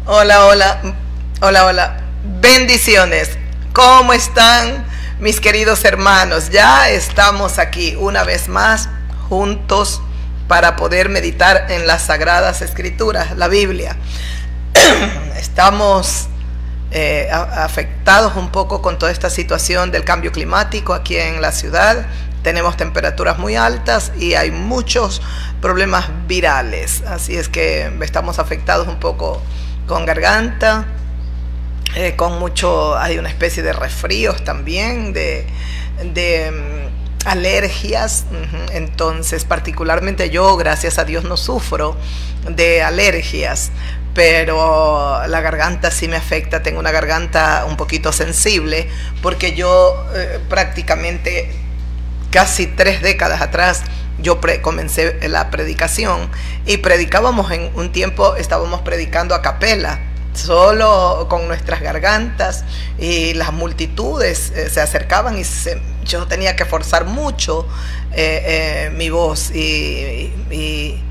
Hola, hola, hola, hola. Bendiciones. ¿Cómo están mis queridos hermanos? Ya estamos aquí una vez más juntos para poder meditar en las Sagradas Escrituras, la Biblia. Estamos afectados un poco con toda esta situación del cambio climático aquí en la ciudad. Tenemos temperaturas muy altas y hay muchos problemas virales, así es que estamos afectados un poco con garganta, hay una especie de resfríos también, de alergias. Entonces, particularmente yo, gracias a Dios, no sufro de alergias, pero la garganta sí me afecta. Tengo una garganta un poquito sensible porque yo prácticamente casi 3 décadas atrás yo comencé la predicación y predicábamos en un tiempo, estábamos predicando a capela, solo con nuestras gargantas, y las multitudes se acercaban y yo tenía que forzar mucho mi voz y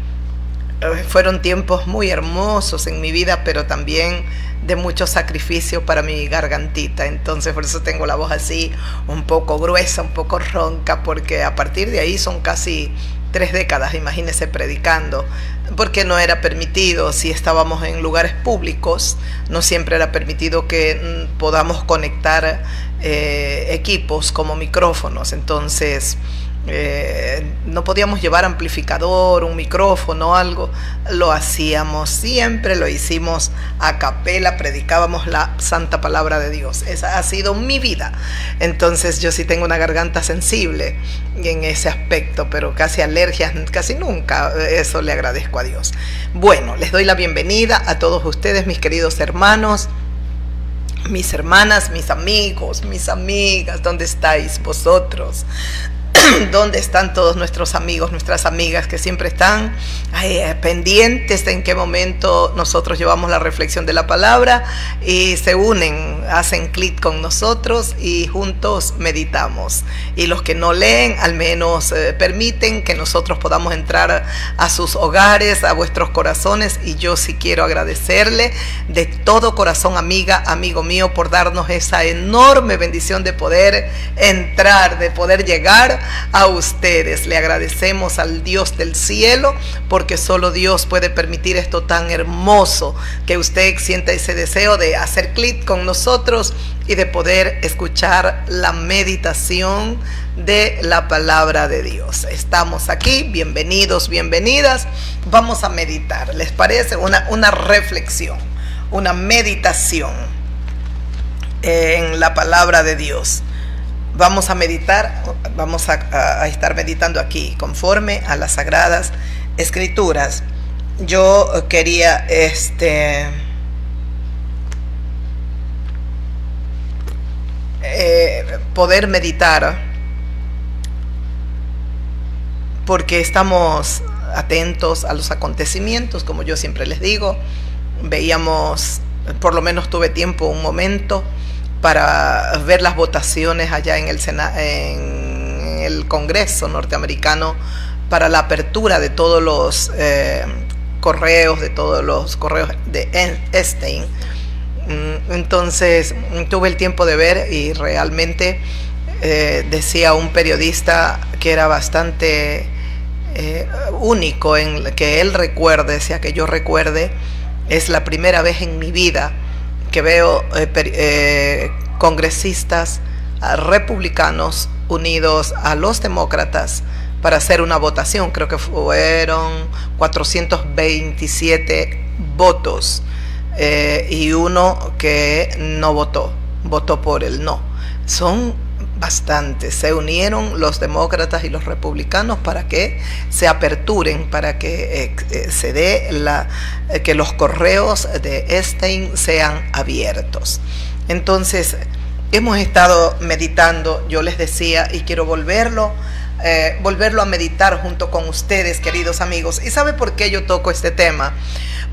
fueron tiempos muy hermosos en mi vida, pero también de mucho sacrificio para mi gargantita. Entonces por eso tengo la voz así un poco gruesa, un poco ronca, porque a partir de ahí son casi 3 décadas, imagínense, predicando, porque no era permitido. Si estábamos en lugares públicos, no siempre era permitido que podamos conectar equipos como micrófonos. Entonces no podíamos llevar amplificador, un micrófono, algo. Lo hacíamos, siempre lo hicimos a capela, predicábamos la santa palabra de Dios. Esa ha sido mi vida. Entonces yo sí tengo una garganta sensible en ese aspecto, pero casi alergias, casi nunca. Eso le agradezco a Dios. Bueno, les doy la bienvenida a todos ustedes, mis queridos hermanos, mis hermanas, mis amigos, mis amigas. ¿Dónde estáis vosotros? ¿Dónde están todos nuestros amigos, nuestras amigas que siempre están pendientes de en qué momento nosotros llevamos la reflexión de la palabra y se unen, hacen clic con nosotros y juntos meditamos? Y los que no leen, al menos permiten que nosotros podamos entrar a sus hogares, a vuestros corazones. Y yo sí quiero agradecerle de todo corazón, amiga, amigo mío, por darnos esa enorme bendición de poder entrar, de poder llegar a ustedes. Le agradecemos al Dios del cielo, porque solo Dios puede permitir esto tan hermoso, que usted sienta ese deseo de hacer clic con nosotros y de poder escuchar la meditación de la palabra de Dios. Estamos aquí, bienvenidos, bienvenidas. Vamos a meditar, ¿les parece? Una reflexión, una meditación en la palabra de Dios. Vamos a meditar, vamos a estar meditando aquí conforme a las Sagradas Escrituras. Yo quería poder meditar, porque estamos atentos a los acontecimientos, como yo siempre les digo. Veíamos, por lo menos tuve tiempo, un momento, para ver las votaciones allá en el Congreso norteamericano para la apertura de todos los correos de Epstein. Entonces tuve el tiempo de ver, y realmente decía un periodista que era bastante único en que él recuerde, decía que yo recuerde, es la primera vez en mi vida que veo congresistas republicanos unidos a los demócratas para hacer una votación. Creo que fueron 427 votos y uno que no votó por el no. Son bastantes. Se unieron los demócratas y los republicanos para que se aperturen, para que se dé que los correos de Epstein sean abiertos. Entonces hemos estado meditando, yo les decía, y quiero volverlo a meditar junto con ustedes, queridos amigos. ¿Y sabe por qué yo toco este tema?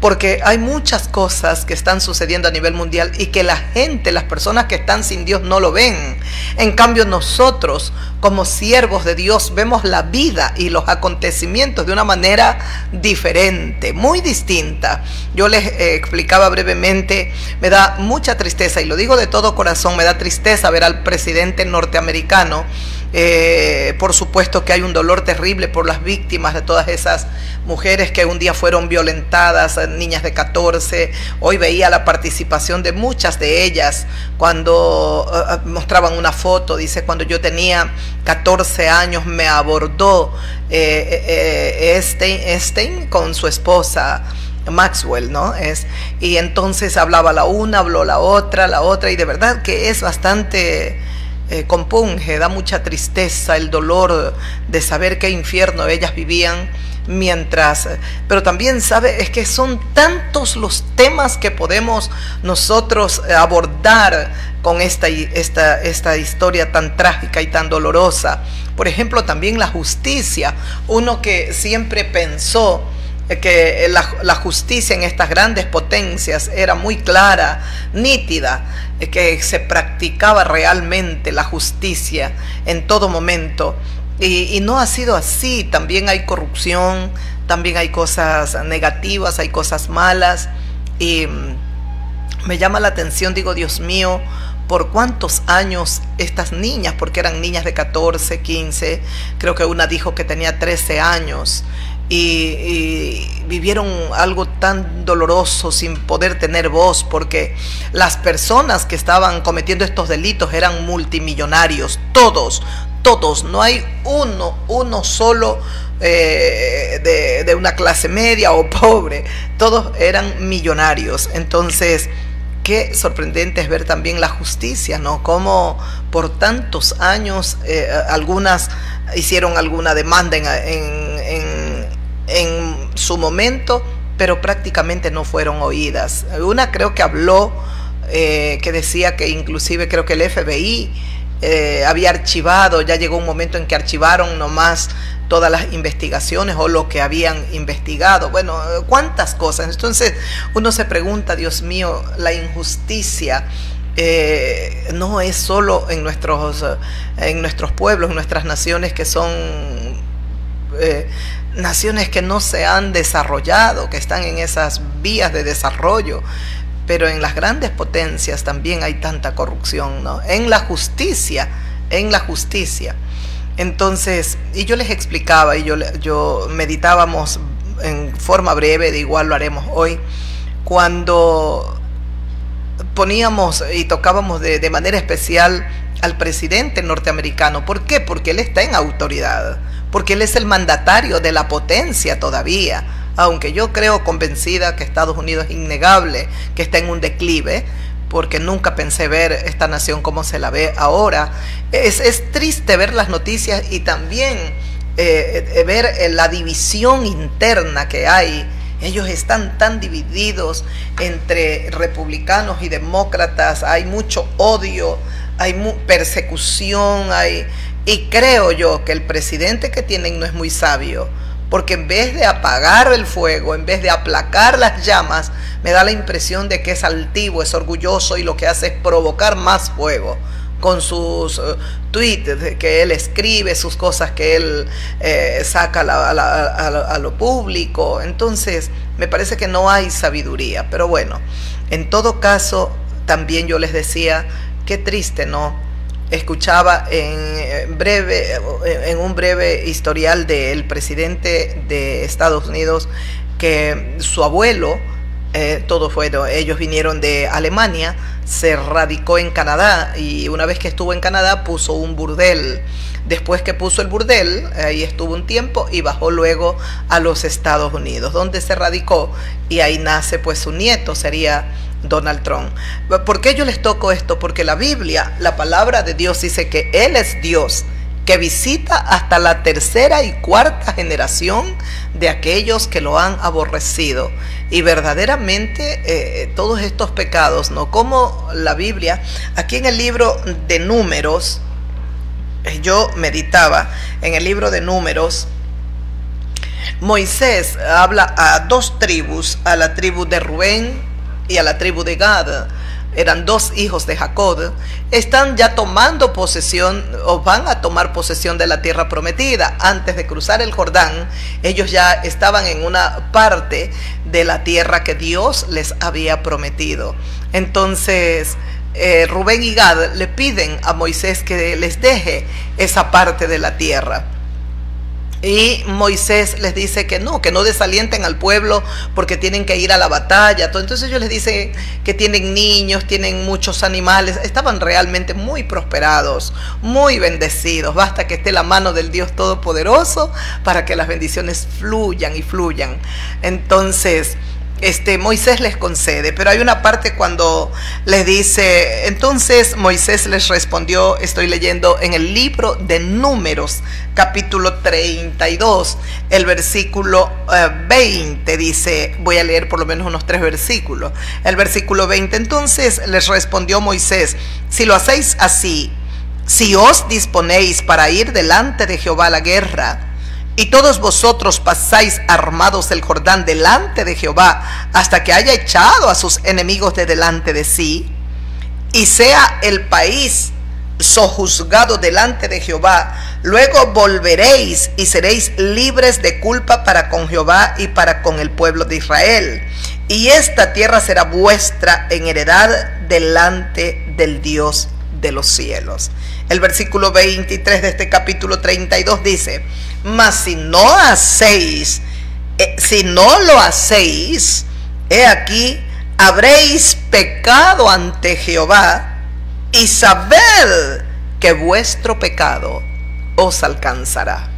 porque hay muchas cosas que están sucediendo a nivel mundial y que la gente, las personas que están sin Dios no lo ven. En cambio nosotros, como siervos de Dios, vemos la vida y los acontecimientos de una manera diferente, muy distinta. Yo les explicaba brevemente, me da mucha tristeza, y lo digo de todo corazón, me da tristeza ver al presidente norteamericano. Por supuesto que hay un dolor terrible por las víctimas de todas esas mujeres que un día fueron violentadas, niñas de 14. Hoy veía la participación de muchas de ellas cuando mostraban una foto. Dice: cuando yo tenía 14 años me abordó Epstein con su esposa Maxwell, ¿no? Y entonces hablaba la una, habló la otra, y de verdad que es bastante compunge, da mucha tristeza el dolor de saber qué infierno ellas vivían mientras, pero también sabe, es que son tantos los temas que podemos nosotros abordar con esta historia tan trágica y tan dolorosa. Por ejemplo, también la justicia. Uno que siempre pensó que la justicia en estas grandes potencias era muy clara, nítida, que se practicaba realmente la justicia en todo momento, y no ha sido así. También hay corrupción, también hay cosas negativas, hay cosas malas, y me llama la atención, digo, Dios mío, por cuántos años estas niñas, porque eran niñas de 14, 15, creo que una dijo que tenía 13 años, y vivieron algo tan doloroso sin poder tener voz, porque las personas que estaban cometiendo estos delitos eran multimillonarios, todos, no hay uno solo de una clase media o pobre, todos eran millonarios. Entonces, qué sorprendente es ver también la justicia, ¿no? Cómo por tantos años algunas hicieron alguna demanda en su momento, pero prácticamente no fueron oídas. Una creo que habló, que decía que inclusive creo que el FBI había archivado, ya llegó un momento en que archivaron nomás todas las investigaciones o lo que habían investigado. Bueno, cuántas cosas. Entonces uno se pregunta, Dios mío, la injusticia no es solo en nuestros pueblos, en nuestras naciones, que son naciones que no se han desarrollado, que están en esas vías de desarrollo, pero en las grandes potencias también hay tanta corrupción, ¿no? En la justicia. Entonces, y yo les explicaba, y yo meditábamos en forma breve, de igual lo haremos hoy, cuando poníamos y tocábamos de manera especial al presidente norteamericano. ¿Por qué? Porque él está en autoridad, porque él es el mandatario de la potencia todavía, aunque yo creo convencida que Estados Unidos es innegable que está en un declive, porque nunca pensé ver esta nación como se la ve ahora. Es triste ver las noticias y también ver la división interna que hay. Ellos están tan divididos entre republicanos y demócratas, hay mucho odio, hay persecución, y creo yo que el presidente que tienen no es muy sabio, porque en vez de apagar el fuego, en vez de aplacar las llamas, me da la impresión de que es altivo, es orgulloso, y lo que hace es provocar más fuego con sus tweets que él escribe, sus cosas que él saca a lo público. Entonces me parece que no hay sabiduría. Pero bueno, en todo caso, también yo les decía, qué triste, ¿no? Escuchaba en un breve historial del presidente de Estados Unidos que su abuelo, ellos vinieron de Alemania, se radicó en Canadá, y una vez que estuvo en Canadá puso un burdel. Después que puso el burdel, ahí estuvo un tiempo y bajó luego a los Estados Unidos, donde se radicó, y ahí nace pues su nieto, sería Donald Trump. ¿Por qué yo les toco esto? Porque la Biblia, la palabra de Dios, dice que Él es Dios, que visita hasta la tercera y cuarta generación de aquellos que lo han aborrecido. Y verdaderamente todos estos pecados, ¿no? Como la Biblia, aquí en el libro de Números, yo meditaba en el libro de Números, Moisés habla a dos tribus, a la tribu de Rubén y a la tribu de Gad. Eran dos hijos de Jacob. Están ya tomando posesión, o van a tomar posesión de la tierra prometida. Antes de cruzar el Jordán, ellos ya estaban en una parte de la tierra que Dios les había prometido. Entonces Rubén y Gad le piden a Moisés que les deje esa parte de la tierra. Y Moisés les dice que no desalienten al pueblo porque tienen que ir a la batalla. Entonces ellos les dicen que tienen niños, tienen muchos animales. Estaban realmente muy prosperados, muy bendecidos. Basta que esté la mano del Dios Todopoderoso para que las bendiciones fluyan y fluyan. Entonces Moisés les concede, pero hay una parte cuando les dice, entonces Moisés les respondió, estoy leyendo en el libro de Números, capítulo 32, el versículo 20, dice, voy a leer por lo menos unos 3 versículos, el versículo 20, entonces les respondió Moisés, si lo hacéis así, si os disponéis para ir delante de Jehová a la guerra, y todos vosotros pasáis armados el Jordán delante de Jehová hasta que haya echado a sus enemigos de delante de sí, y sea el país sojuzgado delante de Jehová, luego volveréis y seréis libres de culpa para con Jehová y para con el pueblo de Israel. Y esta tierra será vuestra en heredad delante del Dios de los cielos. El versículo 23 de este capítulo 32 dice, mas si no lo hacéis, he aquí, habréis pecado ante Jehová, y sabed que vuestro pecado os alcanzará.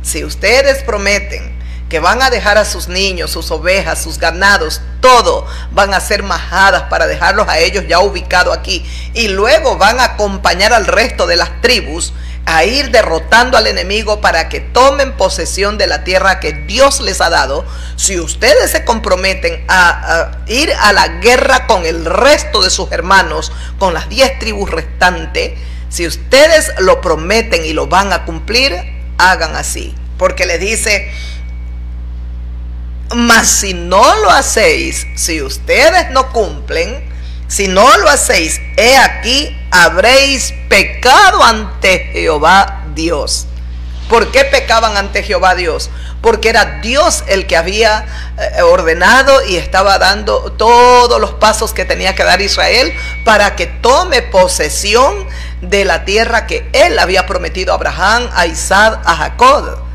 Si ustedes prometen que van a dejar a sus niños, sus ovejas, sus ganados, todo, van a ser majadas para dejarlos a ellos ya ubicados aquí, y luego van a acompañar al resto de las tribus a ir derrotando al enemigo para que tomen posesión de la tierra que Dios les ha dado. Si ustedes se comprometen a ir a la guerra con el resto de sus hermanos, con las 10 tribus restantes, si ustedes lo prometen y lo van a cumplir, hagan así, porque les dice, mas si no lo hacéis, si ustedes no cumplen, si no lo hacéis, he aquí, habréis pecado ante Jehová Dios. ¿Por qué pecaban ante Jehová Dios? Porque era Dios el que había ordenado y estaba dando todos los pasos que tenía que dar Israel para que tome posesión de la tierra que él había prometido a Abraham, a Isaac, a Jacob.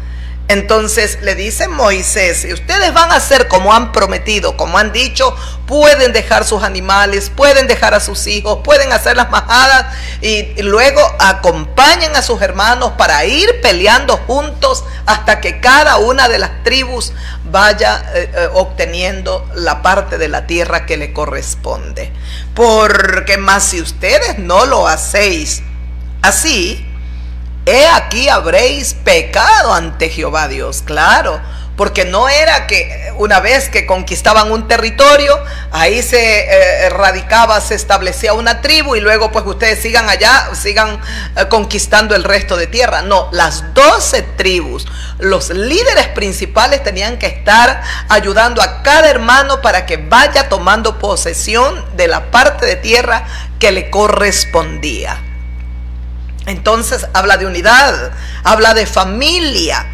Entonces le dice Moisés, si ustedes van a hacer como han prometido, como han dicho, pueden dejar sus animales, pueden dejar a sus hijos, pueden hacer las majadas y luego acompañen a sus hermanos para ir peleando juntos hasta que cada una de las tribus vaya obteniendo la parte de la tierra que le corresponde. Porque más si ustedes no lo hacéis así, he aquí habréis pecado ante Jehová Dios. Claro, porque no era que una vez que conquistaban un territorio, ahí se radicaba, se establecía una tribu y luego pues ustedes sigan allá, sigan conquistando el resto de tierra. No, las 12 tribus, los líderes principales tenían que estar ayudando a cada hermano para que vaya tomando posesión de la parte de tierra que le correspondía. Entonces habla de unidad, habla de familia.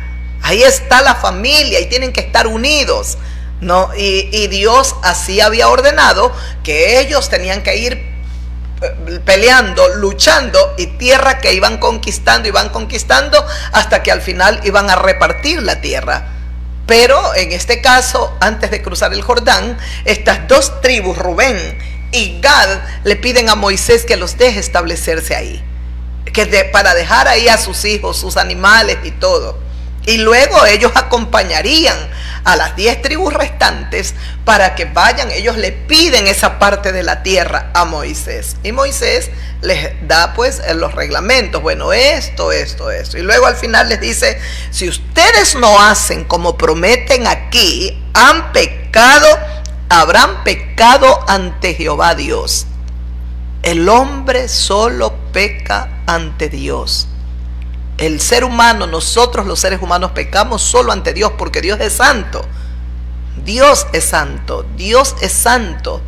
Ahí está la familia y tienen que estar unidos, ¿no? Y Dios así había ordenado que ellos tenían que ir peleando, luchando, y tierra que iban conquistando hasta que al final iban a repartir la tierra. Pero en este caso, antes de cruzar el Jordán, estas 2 tribus, Rubén y Gad, le piden a Moisés que los deje establecerse ahí, para dejar ahí a sus hijos, sus animales y todo. Y luego ellos acompañarían a las 10 tribus restantes para que vayan. Ellos le piden esa parte de la tierra a Moisés. Y Moisés les da pues los reglamentos. Bueno, esto. Y luego al final les dice, si ustedes no hacen como prometen aquí, habrán pecado ante Jehová Dios. El hombre solo peca ante Dios. El ser humano, nosotros los seres humanos pecamos solo ante Dios porque Dios es santo. Dios es santo, Dios es santo.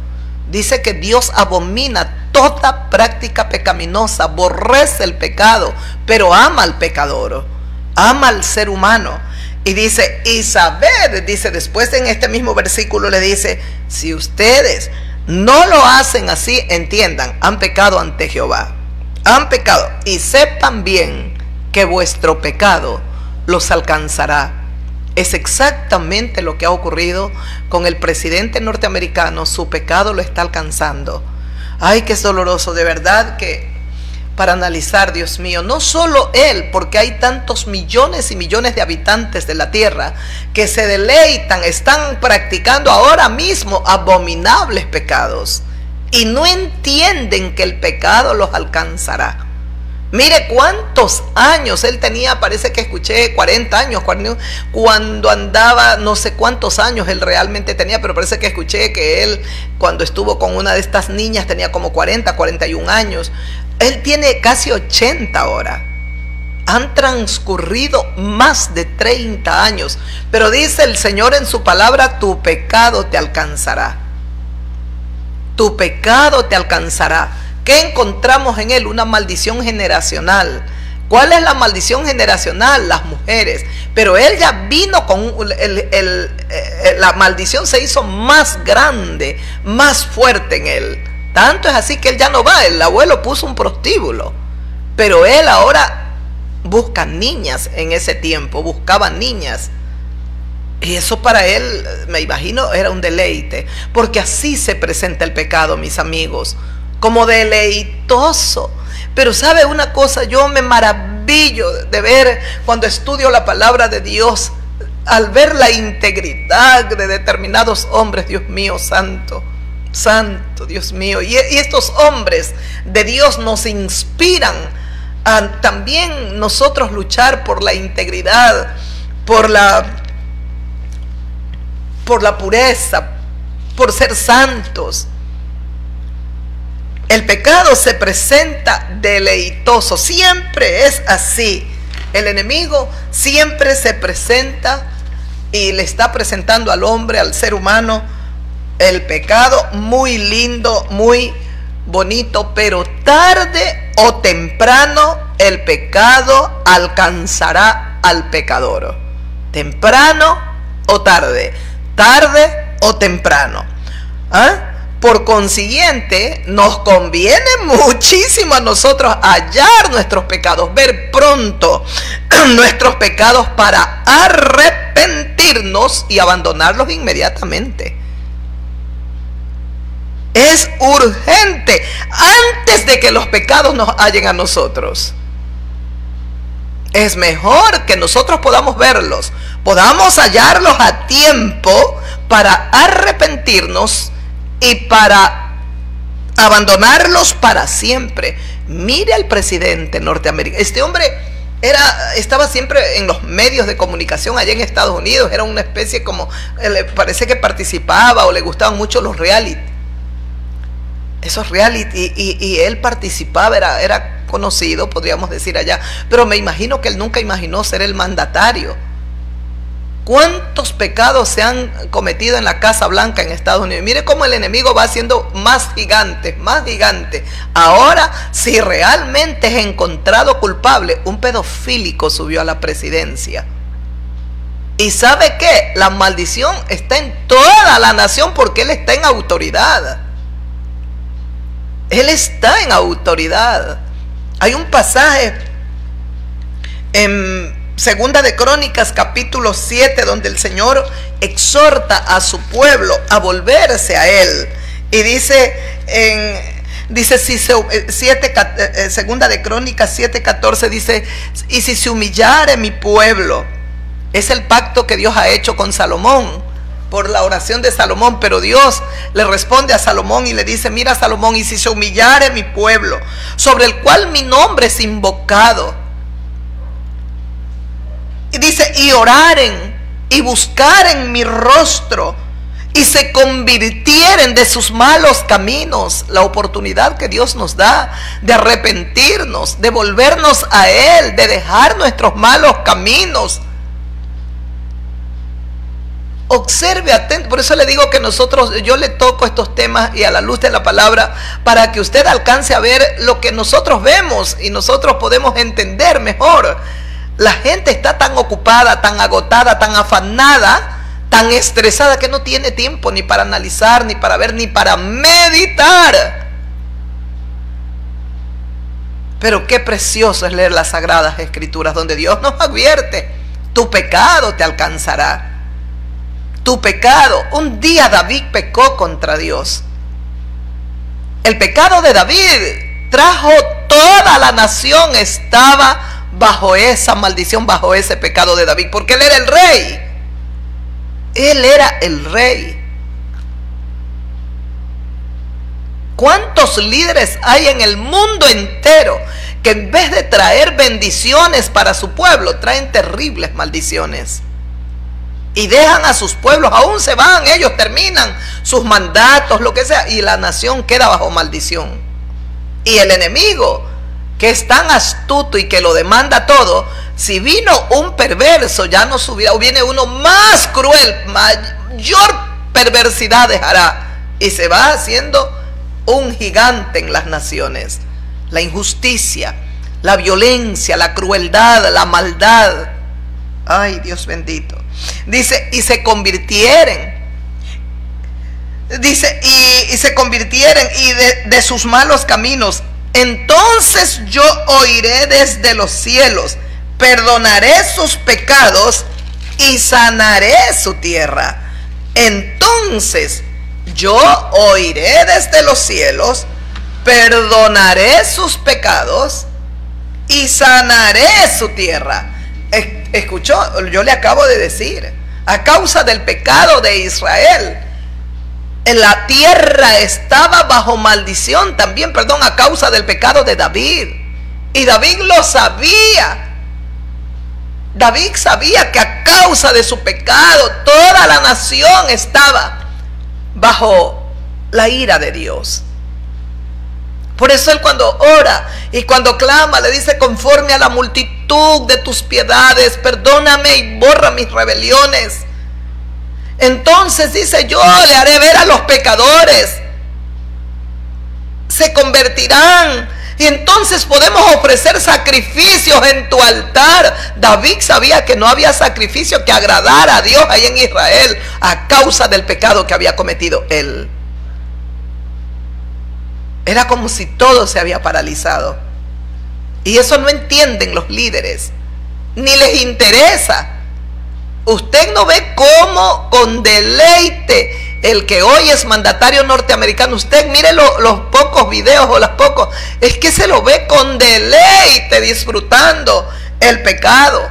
Dice que Dios abomina toda práctica pecaminosa, aborrece el pecado, pero ama al pecador, ama al ser humano. Y dice, y sabed, dice después en este mismo versículo le dice, si ustedes no lo hacen así, entiendan, han pecado ante Jehová, han pecado, y sepan bien que vuestro pecado los alcanzará. Es exactamente lo que ha ocurrido con el presidente norteamericano. Su pecado lo está alcanzando. Ay, qué doloroso, de verdad que para analizar, Dios mío, no solo él, porque hay tantos millones y millones de habitantes de la tierra que se deleitan, están practicando ahora mismo abominables pecados y no entienden que el pecado los alcanzará. Mire cuántos años él tenía, parece que escuché 40 años, cuando andaba, no sé cuántos años él realmente tenía, pero parece que escuché que él cuando estuvo con una de estas niñas tenía como 40, 41 años. Él tiene casi 80 ahora. Han transcurrido más de 30 años, pero dice el Señor en su palabra, tu pecado te alcanzará. Tu pecado te alcanzará. ¿Qué encontramos en él? Una maldición generacional. ¿Cuál es la maldición generacional? Las mujeres. Pero él ya vino con la maldición se hizo más grande, más fuerte en él. Tanto es así que él ya no va. El abuelo puso un prostíbulo, pero él ahora busca niñas. En ese tiempo buscaba niñas. Y eso para él, me imagino, era un deleite. Porque así se presenta el pecado, mis amigos, como deleitoso. Pero sabe una cosa, yo me maravillo de ver cuando estudio la palabra de Dios, al ver la integridad de determinados hombres, Dios mío, santo, santo, Dios mío. Y estos hombres de Dios nos inspiran a también nosotros luchar por la integridad, por la pureza, por ser santos. El pecado se presenta deleitoso, siempre es así. El enemigo siempre se presenta y le está presentando al hombre, al ser humano, el pecado muy lindo, muy bonito, pero tarde o temprano el pecado alcanzará al pecador. Temprano o tarde, tarde o temprano. ¿Ah? Por consiguiente, nos conviene muchísimo a nosotros hallar nuestros pecados, ver pronto nuestros pecados para arrepentirnos y abandonarlos inmediatamente. Es urgente, antes de que los pecados nos hallen a nosotros. Es mejor que nosotros podamos verlos, podamos hallarlos a tiempo para arrepentirnos y para abandonarlos para siempre. Mire al presidente norteamericano. Este hombre estaba siempre en los medios de comunicación allá en Estados Unidos. Era una especie como, parece que participaba o le gustaban mucho los reality. Esos reality, y él participaba, era conocido, podríamos decir allá. Pero me imagino que él nunca imaginó ser el mandatario. ¿Cuántos pecados se han cometido en la Casa Blanca en Estados Unidos? Mire cómo el enemigo va haciendo más gigante, más gigante. Ahora, si realmente es encontrado culpable, un pedofílico subió a la presidencia. ¿Y sabe qué? La maldición está en toda la nación porque él está en autoridad. Él está en autoridad. Hay un pasaje en Segunda de Crónicas, capítulo 7, donde el Señor exhorta a su pueblo a volverse a Él. Y dice, Segunda de Crónicas 7:14, dice, y si se humillare mi pueblo, es el pacto que Dios ha hecho con Salomón, por la oración de Salomón. Pero Dios le responde a Salomón y le dice, mira Salomón, y si se humillare mi pueblo, sobre el cual mi nombre es invocado, y dice, y oraren y buscaren mi rostro y se convirtieren de sus malos caminos. La oportunidad que Dios nos da de arrepentirnos, de volvernos a Él, de dejar nuestros malos caminos. Observe, atento. Por eso le digo que yo le toco estos temas y a la luz de la palabra, para que usted alcance a ver lo que nosotros vemos y nosotros podemos entender mejor. La gente está tan ocupada, tan agotada, tan afanada, tan estresada, que no tiene tiempo ni para analizar, ni para ver, ni para meditar. Pero qué precioso es leer las Sagradas Escrituras, donde Dios nos advierte: tu pecado te alcanzará. Tu pecado. Un día David pecó contra Dios. El pecado de David trajo, toda la nación estaba bajo esa maldición, bajo ese pecado de David, porque él era el rey. Él era el rey. ¿Cuántos líderes hay en el mundo entero que en vez de traer bendiciones para su pueblo, traen terribles maldiciones? Y dejan a sus pueblos, aún se van, ellos terminan sus mandatos, lo que sea, y la nación queda bajo maldición. Y el enemigo, que es tan astuto y que lo demanda todo, si vino un perverso, ya no subirá, o viene uno más cruel, mayor perversidad dejará, y se va haciendo un gigante en las naciones. La injusticia, la violencia, la crueldad, la maldad. Ay, Dios bendito. Dice, y se convirtieren. Dice, y se convirtieren y de sus malos caminos. Entonces yo oiré desde los cielos, perdonaré sus pecados y sanaré su tierra. Entonces yo oiré desde los cielos, perdonaré sus pecados y sanaré su tierra. Escuchó, yo le acabo de decir, a causa del pecado de Israel, en la tierra estaba bajo maldición también, a causa del pecado de David. Y David lo sabía. David sabía que a causa de su pecado toda la nación estaba bajo la ira de Dios. Por eso él, cuando ora y cuando clama, le dice: conforme a la multitud de tus piedades, perdóname y borra mis rebeliones. Entonces dice: yo le haré ver a los pecadores, se convertirán, y entonces podemos ofrecer sacrificios en tu altar. David sabía que no había sacrificio que agradara a Dios ahí en Israel, a causa del pecado que había cometido él. Era como si todo se había paralizado. Y eso no entienden los líderes, ni les interesa. Usted no ve cómo con deleite el que hoy es mandatario norteamericano, usted mire los pocos videos o los pocos, es que se lo ve con deleite disfrutando el pecado,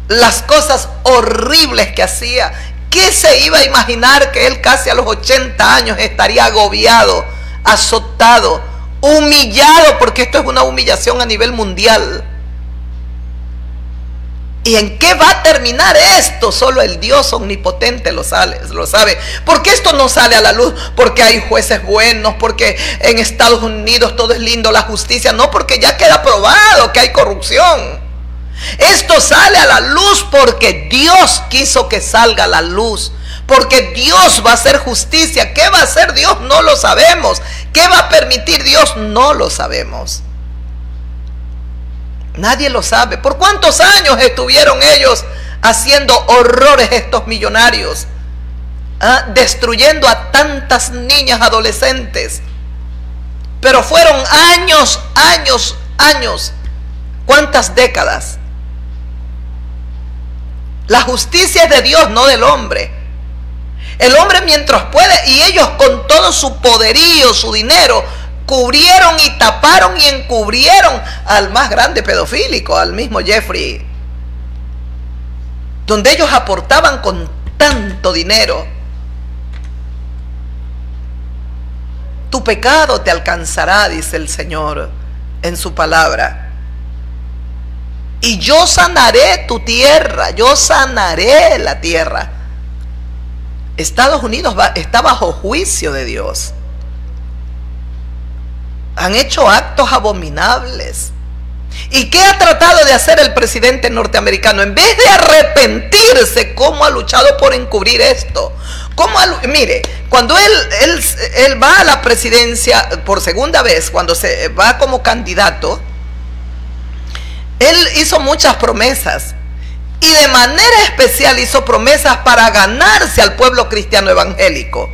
las cosas horribles que hacía. ¿Qué se iba a imaginar que él casi a los 80 años estaría agobiado, azotado, humillado? Porque esto es una humillación a nivel mundial. ¿Y en qué va a terminar esto? Solo el Dios omnipotente lo sabe. Porque esto no sale a la luz porque hay jueces buenos, porque en Estados Unidos todo es lindo, la justicia. No, porque ya queda probado que hay corrupción. Esto sale a la luz porque Dios quiso que salga a la luz. Porque Dios va a hacer justicia. ¿Qué va a hacer Dios? No lo sabemos. ¿Qué va a permitir Dios? No lo sabemos. Nadie lo sabe. ¿Por cuántos años estuvieron ellos haciendo horrores estos millonarios? Destruyendo a tantas niñas, adolescentes. Pero fueron años, años, años. ¿Cuántas décadas? La justicia es de Dios, no del hombre. El hombre mientras puede, y ellos con todo su poderío, su dinero, cubrieron y taparon y encubrieron al más grande pedofílico, al mismo Jeffrey, donde ellos aportaban con tanto dinero. Tu pecado te alcanzará, dice el Señor en su palabra, y yo sanaré tu tierra, yo sanaré la tierra. Estados Unidos está bajo juicio de Dios. Han hecho actos abominables. ¿Y qué ha tratado de hacer el presidente norteamericano? En vez de arrepentirse, ¿cómo ha luchado por encubrir esto? Mire, cuando él va a la presidencia por segunda vez, cuando se va como candidato, él hizo muchas promesas. Y de manera especial hizo promesas para ganarse al pueblo cristiano evangélico.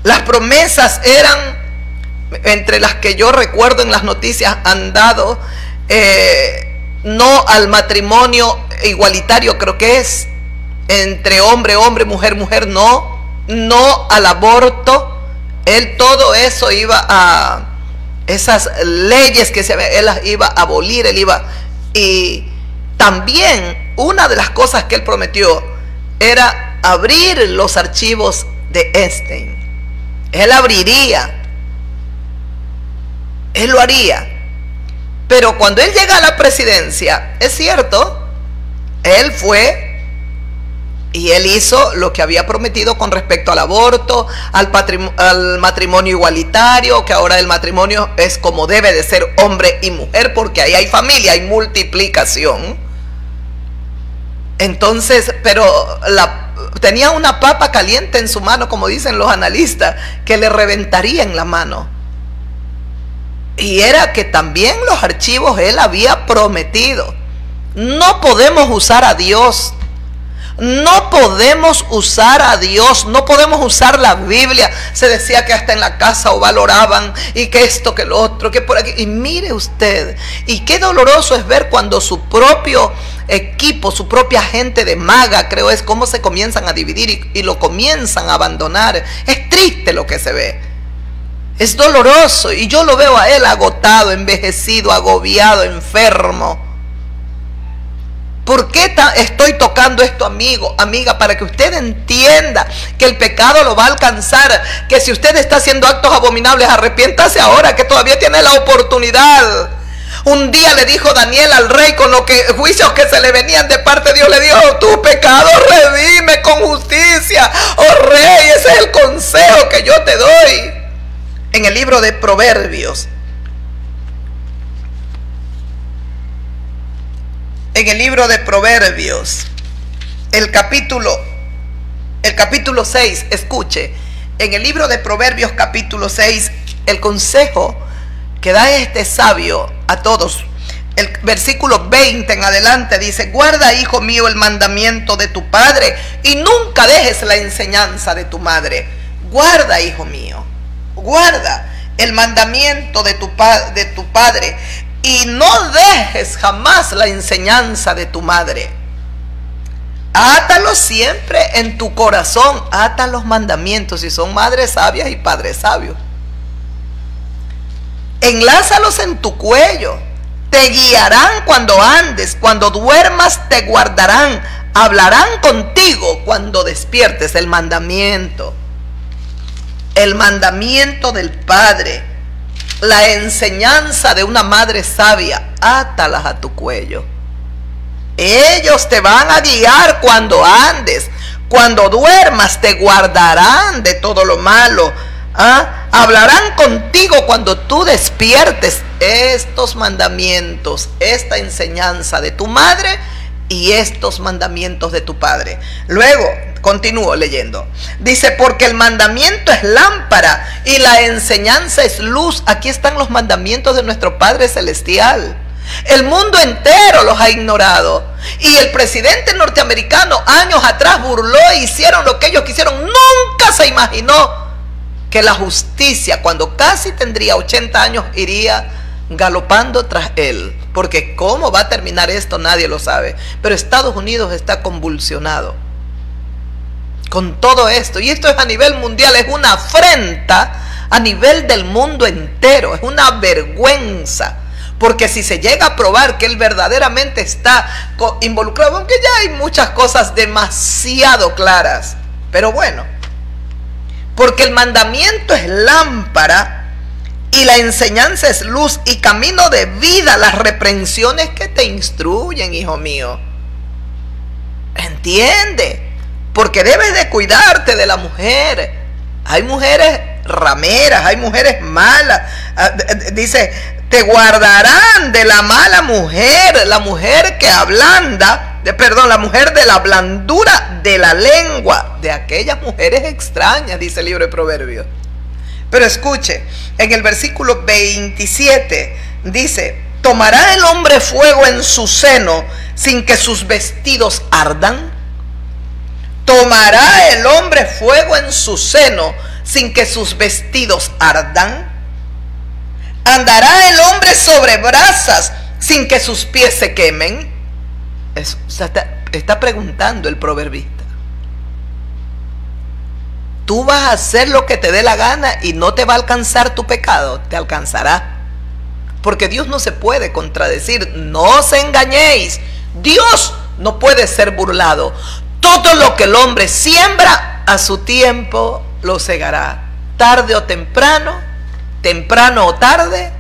Las promesas eran, entre las que yo recuerdo en las noticias han dado, no al matrimonio igualitario, creo que es, entre hombre, hombre, mujer, mujer, no al aborto. Él todo eso iba a, esas leyes que él las iba a abolir, y también una de las cosas que él prometió era abrir los archivos de Epstein. Él abriría, él lo haría. Pero cuando él llega a la presidencia, es cierto, él fue y él hizo lo que había prometido con respecto al aborto, al matrimonio igualitario, que ahora el matrimonio es como debe de ser, hombre y mujer, porque ahí hay familia, hay multiplicación. Entonces, pero tenía una papa caliente en su mano, como dicen los analistas, que le reventaría en la mano. Y era que también los archivos él había prometido. No podemos usar a Dios. No podemos usar a Dios, no podemos usar la Biblia. Se decía que hasta en la casa o valoraban, y que esto, que lo otro, que por aquí. Y mire usted, y qué doloroso es ver cuando su propio equipo, su propia gente de maga, creo es, cómo se comienzan a dividir y lo comienzan a abandonar. Es triste lo que se ve. Es doloroso, y yo lo veo a él agotado, envejecido, agobiado, enfermo. ¿Por qué estoy tocando esto, amigo, amiga? Para que usted entienda que el pecado lo va a alcanzar, que si usted está haciendo actos abominables, arrepiéntase ahora, que todavía tiene la oportunidad. Un día le dijo Daniel al rey, con los juicios que se le venían de parte de Dios, le dijo: tu pecado redime con justicia, oh rey. Ese es el consejo que yo te doy. En el libro de Proverbios, el capítulo 6, escuche, en el libro de Proverbios capítulo 6, el consejo que da este sabio a todos, el versículo 20 en adelante dice: guarda, hijo mío, el mandamiento de tu padre, y nunca dejes la enseñanza de tu madre. Guarda, hijo mío, guarda el mandamiento de tu padre, y no dejes jamás la enseñanza de tu madre. Átalo siempre en tu corazón. Ata los mandamientos, si son madres sabias y padres sabios. Enlázalos en tu cuello. Te guiarán cuando andes, cuando duermas te guardarán. Hablarán contigo cuando despiertes. El mandamiento del Padre, la enseñanza de una madre sabia, átalas a tu cuello. Ellos te van a guiar cuando andes, cuando duermas te guardarán de todo lo malo. Hablarán contigo cuando tú despiertes. Estos mandamientos, esta enseñanza de tu madre y estos mandamientos de tu padre. Luego continúo leyendo. Dice: porque el mandamiento es lámpara y la enseñanza es luz. Aquí están los mandamientos de nuestro Padre Celestial. El mundo entero los ha ignorado. Y el presidente norteamericano años atrás burló e hicieron lo que ellos quisieron. Nunca se imaginó que la justicia, cuando casi tendría 80 años, iría galopando tras él. Porque cómo va a terminar esto nadie lo sabe. Pero Estados Unidos está convulsionado con todo esto, y esto es a nivel mundial, es una afrenta a nivel del mundo entero, es una vergüenza, porque si se llega a probar que él verdaderamente está involucrado, aunque ya hay muchas cosas demasiado claras, pero bueno, porque el mandamiento es lámpara y la enseñanza es luz y camino de vida, las reprensiones que te instruyen, hijo mío. Entiende. porque debes de cuidarte de la mujer. Hay mujeres rameras, hay mujeres malas. Dice, te guardarán de la mala mujer, la mujer que ablanda, la mujer de la blandura de la lengua, de aquellas mujeres extrañas, dice el libro de Proverbios. Pero escuche, en el versículo 27 dice, ¿tomará el hombre fuego en su seno sin que sus vestidos ardan? ¿Tomará el hombre fuego en su seno sin que sus vestidos ardan? ¿Andará el hombre sobre brasas sin que sus pies se quemen? Eso está preguntando el proverbista. Tú vas a hacer lo que te dé la gana y no te va a alcanzar tu pecado, te alcanzará. Porque Dios no se puede contradecir, no os engañéis. Dios no puede ser burlado. Todo lo que el hombre siembra, a su tiempo lo segará. Tarde o temprano, temprano o tarde,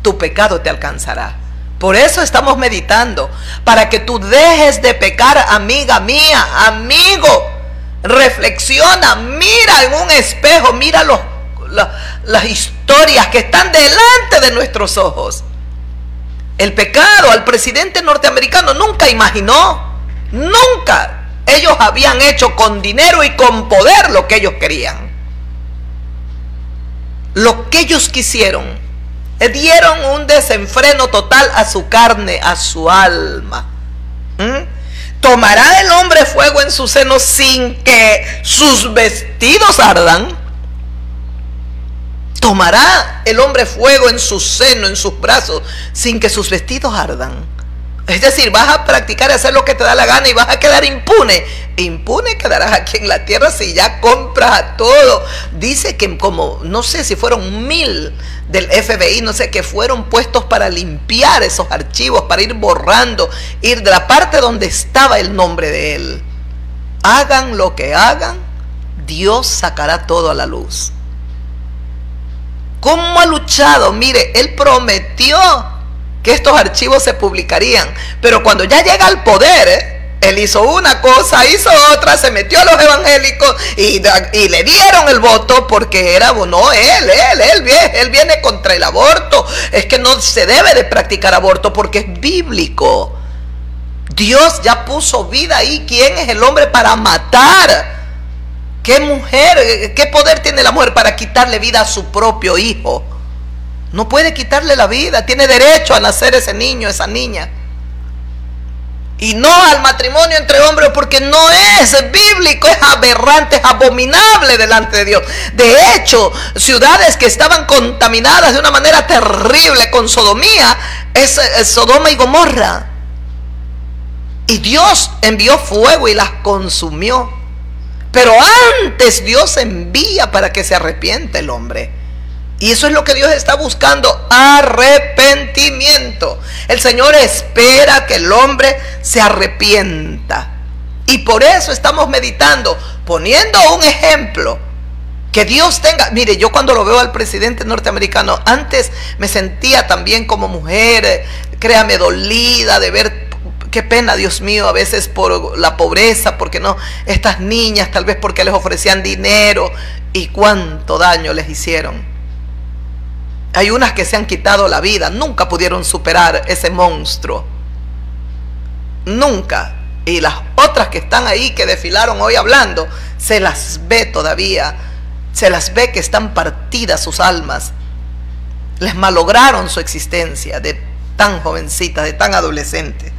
tu pecado te alcanzará. Por eso estamos meditando, para que tú dejes de pecar, amiga mía, amigo. Reflexiona, mira en un espejo, mira las historias que están delante de nuestros ojos. El pecado, al presidente norteamericano nunca imaginó, nunca. Ellos habían hecho con dinero y con poder lo que ellos querían. Lo que ellos quisieron. Dieron un desenfreno total a su carne, a su alma. ¿Tomará el hombre fuego en su seno sin que sus vestidos ardan? ¿Tomará el hombre fuego en su seno, en sus brazos, sin que sus vestidos ardan? Es decir, vas a practicar y hacer lo que te da la gana y vas a quedar impune. Impune quedarás aquí en la tierra si ya compras a todo. Dice que como, no sé si fueron 1000 del FBI, no sé, que fueron puestos para limpiar esos archivos, para ir borrando, ir de la parte donde estaba el nombre de él. Hagan lo que hagan, Dios sacará todo a la luz. ¿Cómo ha luchado? Mire, él prometió que estos archivos se publicarían, pero cuando ya llega al poder, él hizo una cosa, hizo otra, se metió a los evangélicos y le dieron el voto porque era, no, él viene contra el aborto. Es que no se debe de practicar aborto porque es bíblico. Dios ya puso vida ahí. ¿Quién es el hombre para matar? ¿Qué mujer, qué poder tiene la mujer para quitarle vida a su propio hijo? No puede quitarle la vida, tiene derecho a nacer ese niño, esa niña. Y no al matrimonio entre hombres porque no es bíblico, es aberrante, es abominable delante de Dios. De hecho, ciudades que estaban contaminadas de una manera terrible con sodomía, es Sodoma y Gomorra. Y Dios envió fuego y las consumió. Pero antes Dios envía para que se arrepiente el hombre. Y eso es lo que Dios está buscando, arrepentimiento. El Señor espera que el hombre se arrepienta. Y por eso estamos meditando, poniendo un ejemplo, que Dios tenga. Mire, yo cuando lo veo al presidente norteamericano, antes me sentía también como mujer, créame, dolida de ver. Qué pena, Dios mío, a veces por la pobreza, porque no, estas niñas, tal vez porque les ofrecían dinero, y cuánto daño les hicieron. Hay unas que se han quitado la vida, nunca pudieron superar ese monstruo. Nunca. Y las otras que están ahí, que desfilaron hoy hablando, se las ve todavía. Se las ve que están partidas sus almas. Les malograron su existencia de tan jovencitas, de tan adolescentes.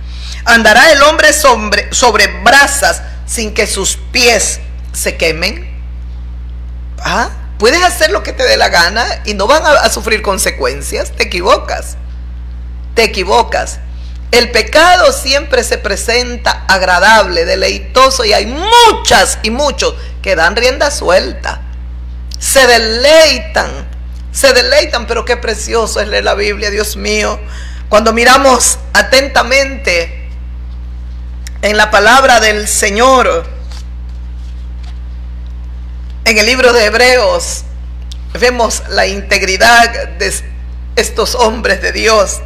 ¿Andará el hombre sobre brasas sin que sus pies se quemen? ¿Ah? Puedes hacer lo que te dé la gana y no van a sufrir consecuencias. Te equivocas. Te equivocas. El pecado siempre se presenta agradable, deleitoso, y hay muchas y muchos que dan rienda suelta. Se deleitan, pero qué precioso es leer la Biblia, Dios mío. Cuando miramos atentamente en la palabra del Señor, en el libro de Hebreos, vemos la integridad de estos hombres de Dios.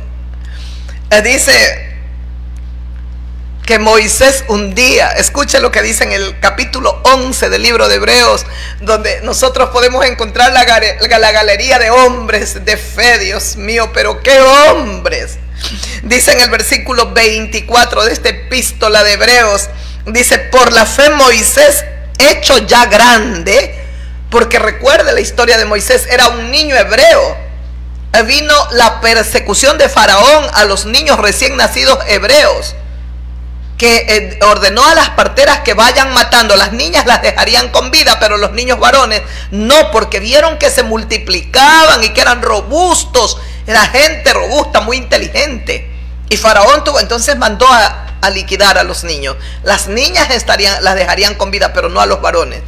Dice que Moisés un día, escuche lo que dice en el capítulo 11 del libro de Hebreos, donde nosotros podemos encontrar la galería de hombres de fe, Dios mío, pero qué hombres. Dice en el versículo 24 de esta epístola de Hebreos, dice: por la fe Moisés, hecho ya grande, porque recuerde la historia de Moisés, era un niño hebreo. Vino la persecución de Faraón a los niños recién nacidos hebreos, que ordenó a las parteras que vayan matando. Las niñas las dejarían con vida, pero los niños varones no, porque vieron que se multiplicaban y que eran robustos. Era gente robusta, muy inteligente. Y Faraón entonces mandó a liquidar a los niños. Las niñas las dejarían con vida, pero no a los varones.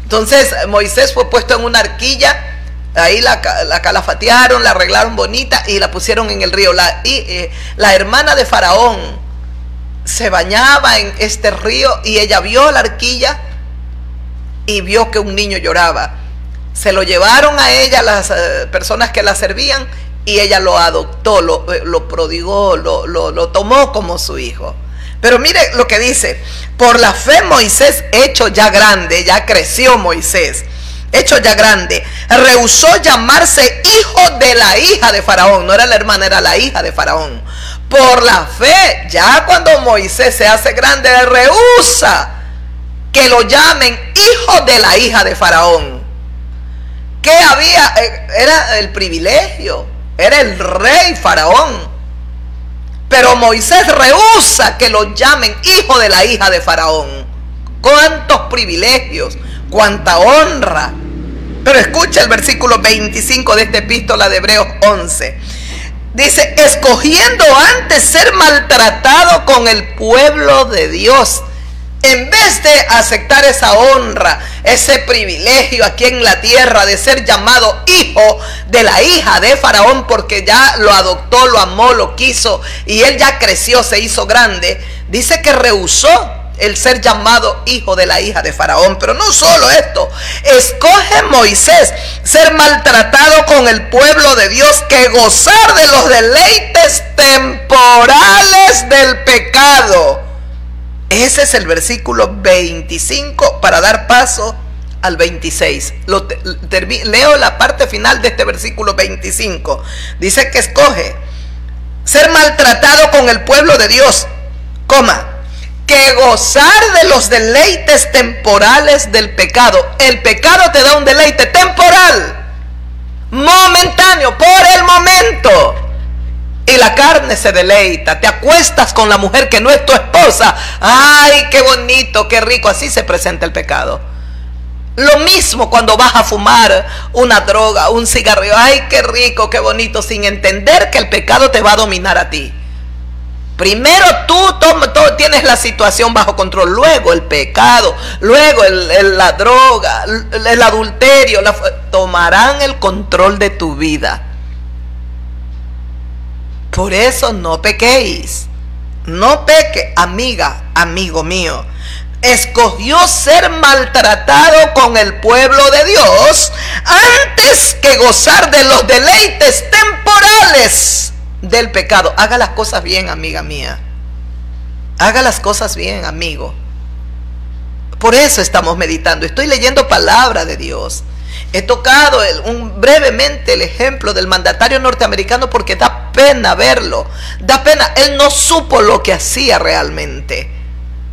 Entonces Moisés fue puesto en una arquilla. Ahí la calafatearon, la arreglaron bonita y la pusieron en el río. La hermana de Faraón se bañaba en este río y ella vio la arquilla y vio que un niño lloraba. Se lo llevaron a ella las personas que la servían y ella lo adoptó, lo prodigó, lo tomó como su hijo. Pero mire lo que dice: por la fe Moisés, hecho ya grande, ya creció Moisés, hecho ya grande, rehusó llamarse hijo de la hija de Faraón. No era la hermana, era la hija de Faraón. Por la fe, ya cuando Moisés se hace grande, rehúsa que lo llamen hijo de la hija de Faraón. ¿Qué había? Era el privilegio, era el rey Faraón. Pero Moisés rehúsa que lo llamen hijo de la hija de Faraón. ¿Cuántos privilegios? ¿Cuánta honra? Pero escucha el versículo 25 de esta epístola de Hebreos 11. Dice: escogiendo antes ser maltratado con el pueblo de Dios, en vez de aceptar esa honra, ese privilegio aquí en la tierra de ser llamado hijo de la hija de Faraón, porque ya lo adoptó, lo amó, lo quiso y él ya creció, se hizo grande. Dice que rehusó el ser llamado hijo de la hija de Faraón. Pero no solo esto, escoge Moisés ser maltratado con el pueblo de Dios que gozar de los deleites temporales del pecado. Ese es el versículo 25 para dar paso al 26. Leo la parte final de este versículo 25. Dice que escoge ser maltratado con el pueblo de Dios, que gozar de los deleites temporales del pecado. El pecado te da un deleite temporal, momentáneo, por el momento. Y la carne se deleita. Te acuestas con la mujer que no es tu esposa. Ay, qué bonito, qué rico. Así se presenta el pecado. Lo mismo cuando vas a fumar una droga, un cigarrillo. Ay, qué rico, qué bonito, sin entender que el pecado te va a dominar a ti. Primero tú tienes la situación bajo control, luego el pecado, luego la droga, el adulterio, tomarán el control de tu vida. Por eso no pequéis, no peque, amiga, amigo mío. Escogió ser maltratado con el pueblo de Dios antes que gozar de los deleites temporales del pecado. Haga las cosas bien, amiga mía. Haga las cosas bien, amigo. Por eso estamos meditando. Estoy leyendo palabra de Dios. He tocado brevemente el ejemplo del mandatario norteamericano porque da pena verlo. Da pena. Él no supo lo que hacía realmente.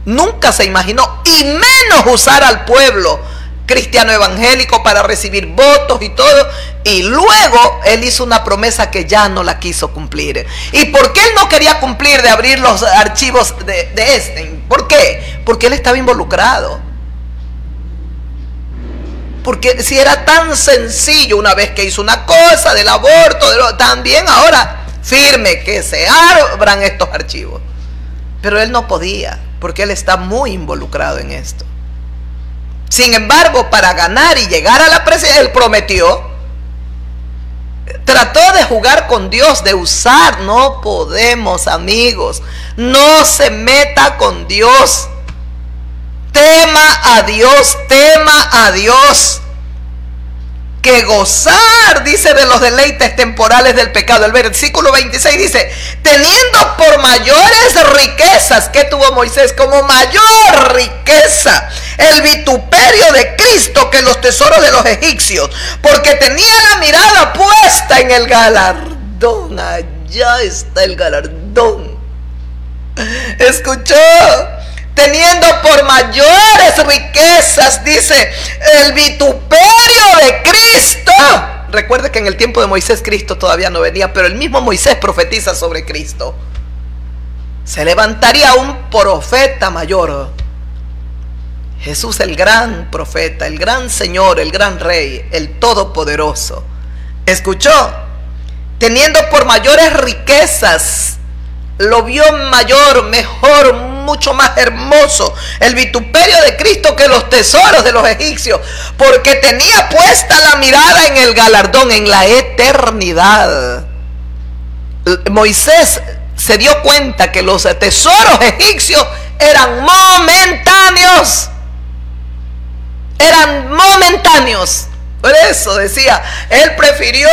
Nunca se imaginó, y menos usar al pueblo cristiano evangélico para recibir votos y todo. Y luego él hizo una promesa que ya no la quiso cumplir. ¿Y por qué él no quería cumplir de abrir los archivos de Epstein? ¿Por qué? Porque él estaba involucrado. Porque si era tan sencillo una vez que hizo una cosa del aborto, también ahora firme que se abran estos archivos. Pero él no podía, porque él está muy involucrado en esto. Sin embargo, para ganar y llegar a la presidencia, él prometió. Trató de jugar con Dios, de usar. No podemos, amigos. No se meta con Dios. Tema a Dios, tema a Dios. que gozar, dice, de los deleites temporales del pecado. El versículo 26 dice, teniendo por mayores riquezas, ¿qué tuvo Moisés? Como mayor riqueza el vituperio de Cristo que los tesoros de los egipcios, porque tenía la mirada puesta en el galardón. Allá está el galardón. ¿Escuchó? Teniendo por mayores riquezas, dice, el vituperio de Cristo. Recuerde que en el tiempo de Moisés Cristo todavía no venía, pero el mismo Moisés profetiza sobre Cristo. Se levantaría un profeta mayor. Jesús, el gran profeta, el gran Señor, el gran Rey, el Todopoderoso. ¿Escuchó? Teniendo por mayores riquezas, lo vio mayor, mejor, mucho más hermoso el vituperio de Cristo que los tesoros de los egipcios, porque tenía puesta la mirada en el galardón, en la eternidad. Moisés se dio cuenta que los tesoros egipcios eran momentáneos. Eran momentáneos. Por eso decía, él prefirió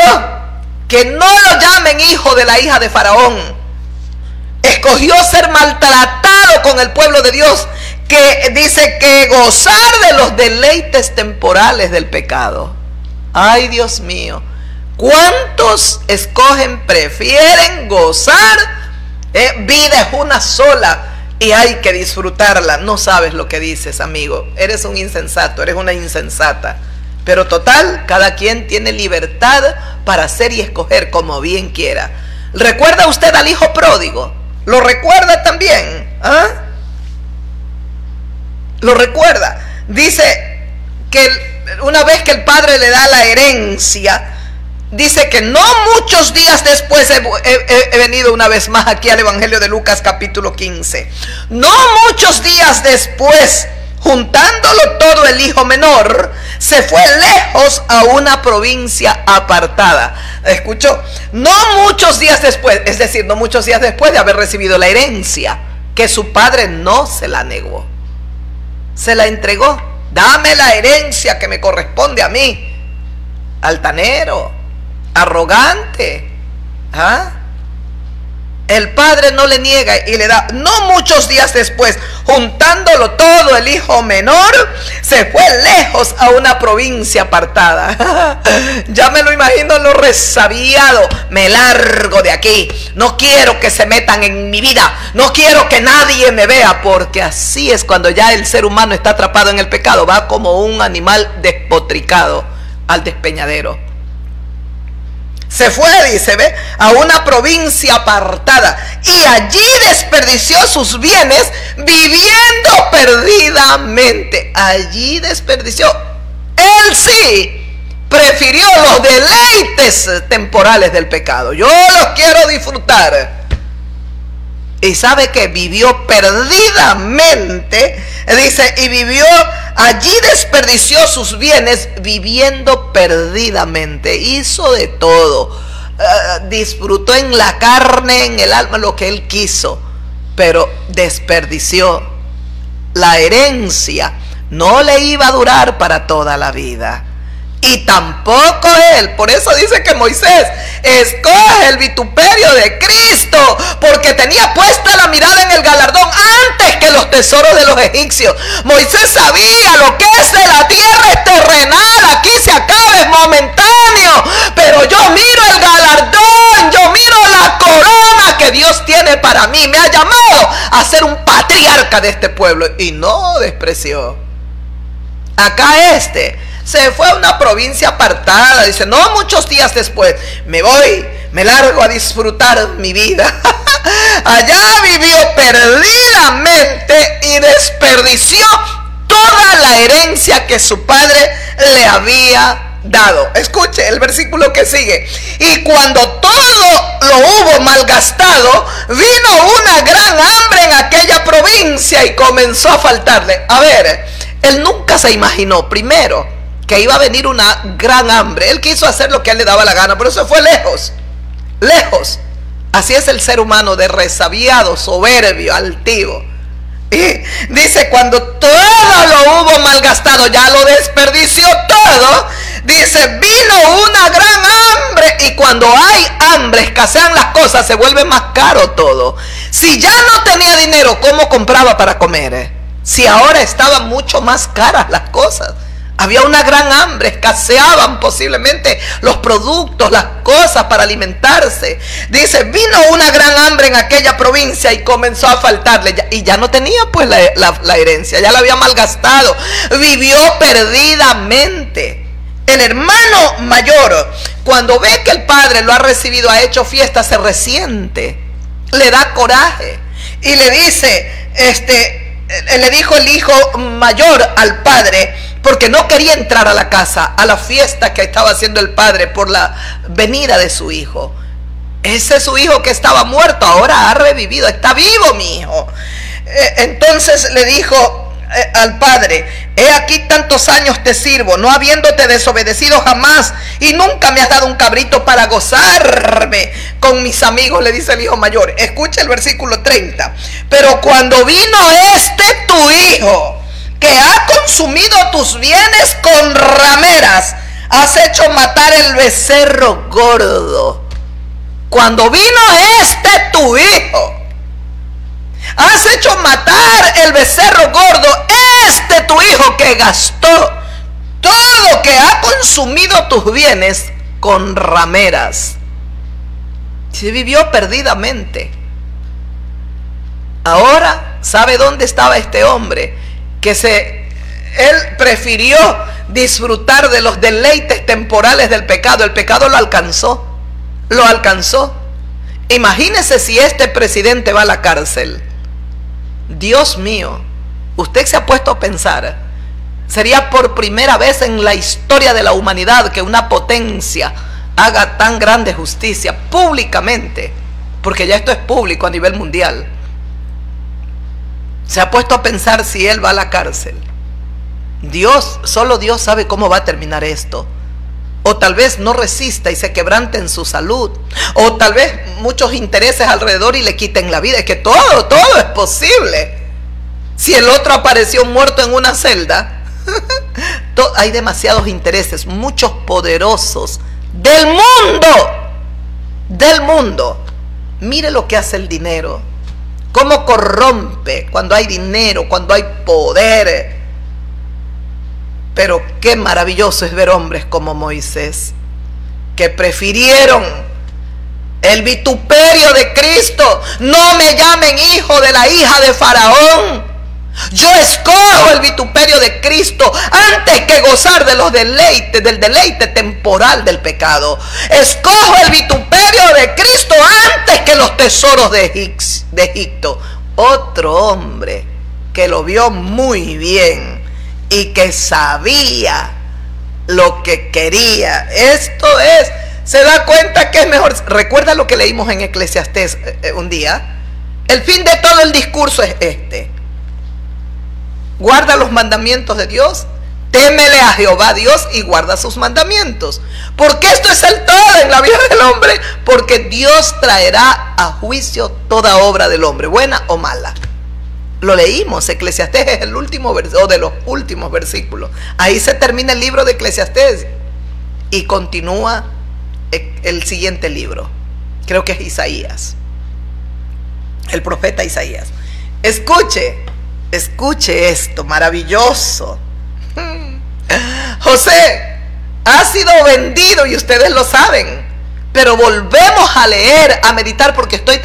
que no lo llamen hijo de la hija de Faraón. Escogió ser maltratado con el pueblo de Dios, que dice que gozar de los deleites temporales del pecado. Ay, Dios mío, ¿cuántos escogen, prefieren gozar? Vida es una sola y hay que disfrutarla. No sabes lo que dices, amigo. Eres un insensato, eres una insensata. Pero total, cada quien tiene libertad para hacer y escoger como bien quiera. ¿Recuerda usted al hijo pródigo? ¿Lo recuerda también? ¿Ah? ¿Lo recuerda? Dice que una vez que el padre le da la herencia, dice que no muchos días después, he venido una vez más aquí al Evangelio de Lucas capítulo 15, no muchos días después, juntándolo todo el hijo menor, se fue lejos a una provincia apartada. ¿Escuchó? No muchos días después, es decir, no muchos días después de haber recibido la herencia, que su padre no se la negó, se la entregó. Dame la herencia que me corresponde a mí. Altanero, arrogante. ¿Ah? El padre no le niega y le da. No muchos días después, juntándolo todo, el hijo menor se fue lejos a una provincia apartada. Ya me lo imagino lo resabiado. Me largo de aquí. No quiero que se metan en mi vida. No quiero que nadie me vea. Porque así es cuando ya el ser humano está atrapado en el pecado. Va como un animal despotricado al despeñadero. Se fue, dice, ¿ve?, a una provincia apartada y allí desperdició sus bienes viviendo perdidamente. Allí desperdició. Él sí prefirió los deleites temporales del pecado. Yo los quiero disfrutar. Y sabe que vivió perdidamente, dice, y vivió, allí desperdició sus bienes viviendo perdidamente. Hizo de todo, disfrutó en la carne, en el alma, lo que él quiso, pero desperdició. La herencia no le iba a durar para toda la vida. Y tampoco él. Por eso dice que Moisés escoge el vituperio de Cristo, porque tenía puesta la mirada en el galardón antes que los tesoros de los egipcios. Moisés sabía lo que es de la tierra es terrenal, aquí se acaba, es momentáneo, pero yo miro el galardón, yo miro la corona que Dios tiene para mí. Me ha llamado a ser un patriarca de este pueblo y no despreció. Acá se fue a una provincia apartada, dice, no muchos días después, me voy, me largo a disfrutar mi vida. Allá vivió perdidamente y desperdició toda la herencia que su padre le había dado. Escuche el versículo que sigue. Y cuando todo lo hubo malgastado, vino una gran hambre en aquella provincia y comenzó a faltarle. A ver, él nunca se imaginó, primero, que iba a venir una gran hambre. Él quiso hacer lo que a él le daba la gana, pero eso fue lejos, lejos. Así es el ser humano, de resabiado, soberbio, altivo. Y dice, cuando todo lo hubo malgastado, ya lo desperdició todo, Dice, vino una gran hambre, y cuando hay hambre, escasean las cosas, se vuelve más caro todo. Si ya no tenía dinero, ¿cómo compraba para comer? Si ahora estaban mucho más caras las cosas. Había una gran hambre, escaseaban posiblemente los productos, las cosas para alimentarse. Dice, vino una gran hambre en aquella provincia y comenzó a faltarle. Y ya no tenía pues la herencia, ya la había malgastado. Vivió perdidamente. El hermano mayor, cuando ve que el padre lo ha recibido, ha hecho fiesta, se resiente, le da coraje y le dice, le dijo el hijo mayor al padre, porque no quería entrar a la casa, a la fiesta que estaba haciendo el padre por la venida de su hijo. Ese es su hijo que estaba muerto, ahora ha revivido, está vivo mi hijo. Entonces le dijo al padre, he aquí tantos años te sirvo, no habiéndote desobedecido jamás, y nunca me has dado un cabrito para gozarme con mis amigos, le dice el hijo mayor. Escucha el versículo 30. Pero cuando vino tu hijo, que ha consumido tus bienes con rameras, has hecho matar el becerro gordo. Cuando vino tu hijo, has hecho matar el becerro gordo, tu hijo que gastó todo, que ha consumido tus bienes con rameras. Se vivió perdidamente. Ahora, ¿sabe dónde estaba este hombre? Él prefirió disfrutar de los deleites temporales del pecado. El pecado lo alcanzó. Lo alcanzó. Imagínese si este presidente va a la cárcel. Dios mío, usted se ha puesto a pensar, sería por primera vez en la historia de la humanidad que una potencia haga tan grande justicia públicamente, porque ya esto es público a nivel mundial. Se ha puesto a pensar si él va a la cárcel. Solo Dios sabe cómo va a terminar esto. O tal vez no resista y se quebrante en su salud. O tal vez muchos intereses alrededor y le quiten la vida. Es que todo es posible. Si el otro apareció muerto en una celda, hay demasiados intereses, muchos poderosos del mundo. Mire lo que hace el dinero, cómo corrompe cuando hay dinero, cuando hay poder. Pero qué maravilloso es ver hombres como Moisés, que prefirieron el vituperio de Cristo. No me llamen hijo de la hija de Faraón. Yo escojo el vituperio de Cristo antes que gozar de los deleites, del deleite temporal del pecado. Escojo el vituperio de Cristo antes que los tesoros de Egipto. Otro hombre que lo vio muy bien y que sabía lo que quería. Esto es, se da cuenta que es mejor. Recuerda lo que leímos en Eclesiastés un día. El fin de todo el discurso es este: guarda los mandamientos de Dios, témele a Jehová Dios y guarda sus mandamientos. Porque esto es el todo en la vida del hombre, porque Dios traerá a juicio toda obra del hombre, buena o mala. Lo leímos, Eclesiastés es el último o de los últimos versículos. Ahí se termina el libro de Eclesiastés y continúa el siguiente libro. Creo que es Isaías, el profeta Isaías. Escuche esto maravilloso. José ha sido vendido y ustedes lo saben. Pero volvemos a leer, a meditar, porque estoy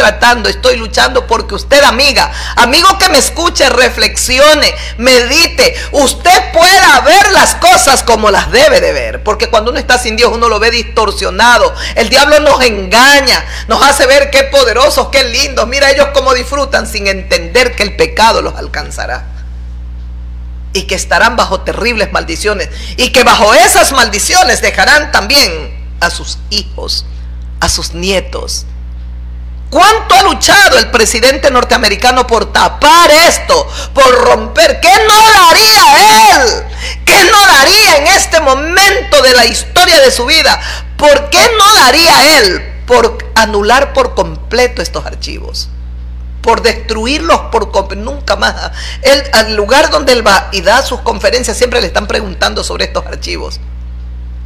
luchando porque usted, amigo que me escuche, reflexione, medite, usted pueda ver las cosas como las debe de ver. Porque cuando uno está sin Dios, uno lo ve distorsionado. El diablo nos engaña, nos hace ver qué poderosos, qué lindos. Mira ellos cómo disfrutan sin entender que el pecado los alcanzará. Y que estarán bajo terribles maldiciones. Y que bajo esas maldiciones dejarán también a sus hijos, a sus nietos. ¿Cuánto ha luchado el presidente norteamericano por tapar esto, por romper? ¿Qué no daría él? ¿Qué no daría en este momento de la historia de su vida? ¿Por qué no daría él por anular por completo estos archivos? Por destruirlos por completo. Nunca más. Él, al lugar donde él va y da sus conferencias, siempre le están preguntando sobre estos archivos.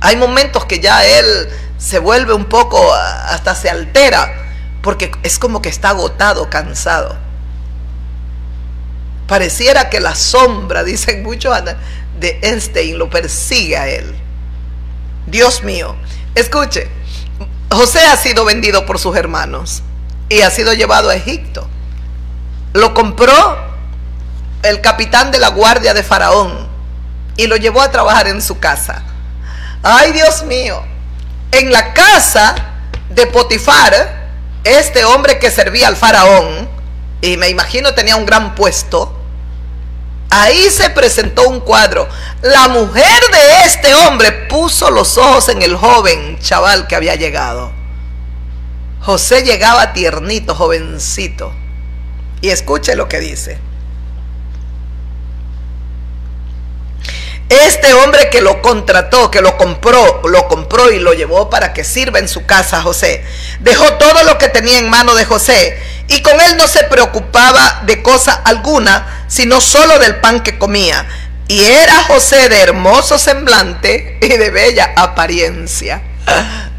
Hay momentos que ya él se vuelve un poco, hasta se altera, porque es como que está agotado, cansado. Pareciera que la sombra, dicen muchos, de Einstein lo persigue a él. Dios mío, escuche, José ha sido vendido por sus hermanos y ha sido llevado a Egipto. Lo compró el capitán de la guardia de Faraón y lo llevó a trabajar en su casa. Ay, Dios mío, en la casa de Potifar, este hombre que servía al Faraón, y me imagino tenía un gran puesto, ahí se presentó un cuadro. La mujer de este hombre puso los ojos en el joven chaval que había llegado. José llegaba tiernito, jovencito. Y escuche lo que dice. Este hombre que lo contrató, que lo compró y lo llevó para que sirva en su casa a José, dejó todo lo que tenía en mano de José y con él no se preocupaba de cosa alguna, sino solo del pan que comía. Y era José de hermoso semblante y de bella apariencia.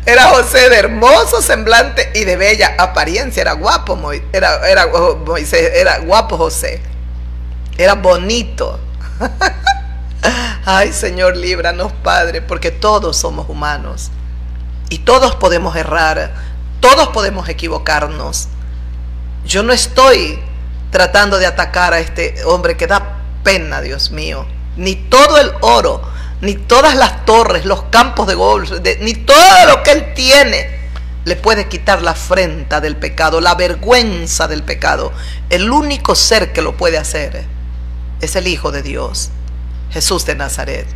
Era José de hermoso semblante y de bella apariencia. Era guapo Moisés, era guapo José. Era bonito. Ay, Señor, líbranos, Padre, porque todos somos humanos y todos podemos errar, todos podemos equivocarnos. Yo no estoy tratando de atacar a este hombre que da pena, Dios mío. Ni todo el oro, ni todas las torres, los campos de golf, ni todo lo que él tiene le puede quitar la afrenta del pecado, la vergüenza del pecado. El único ser que lo puede hacer es el Hijo de Dios, Jesús de Nazaret.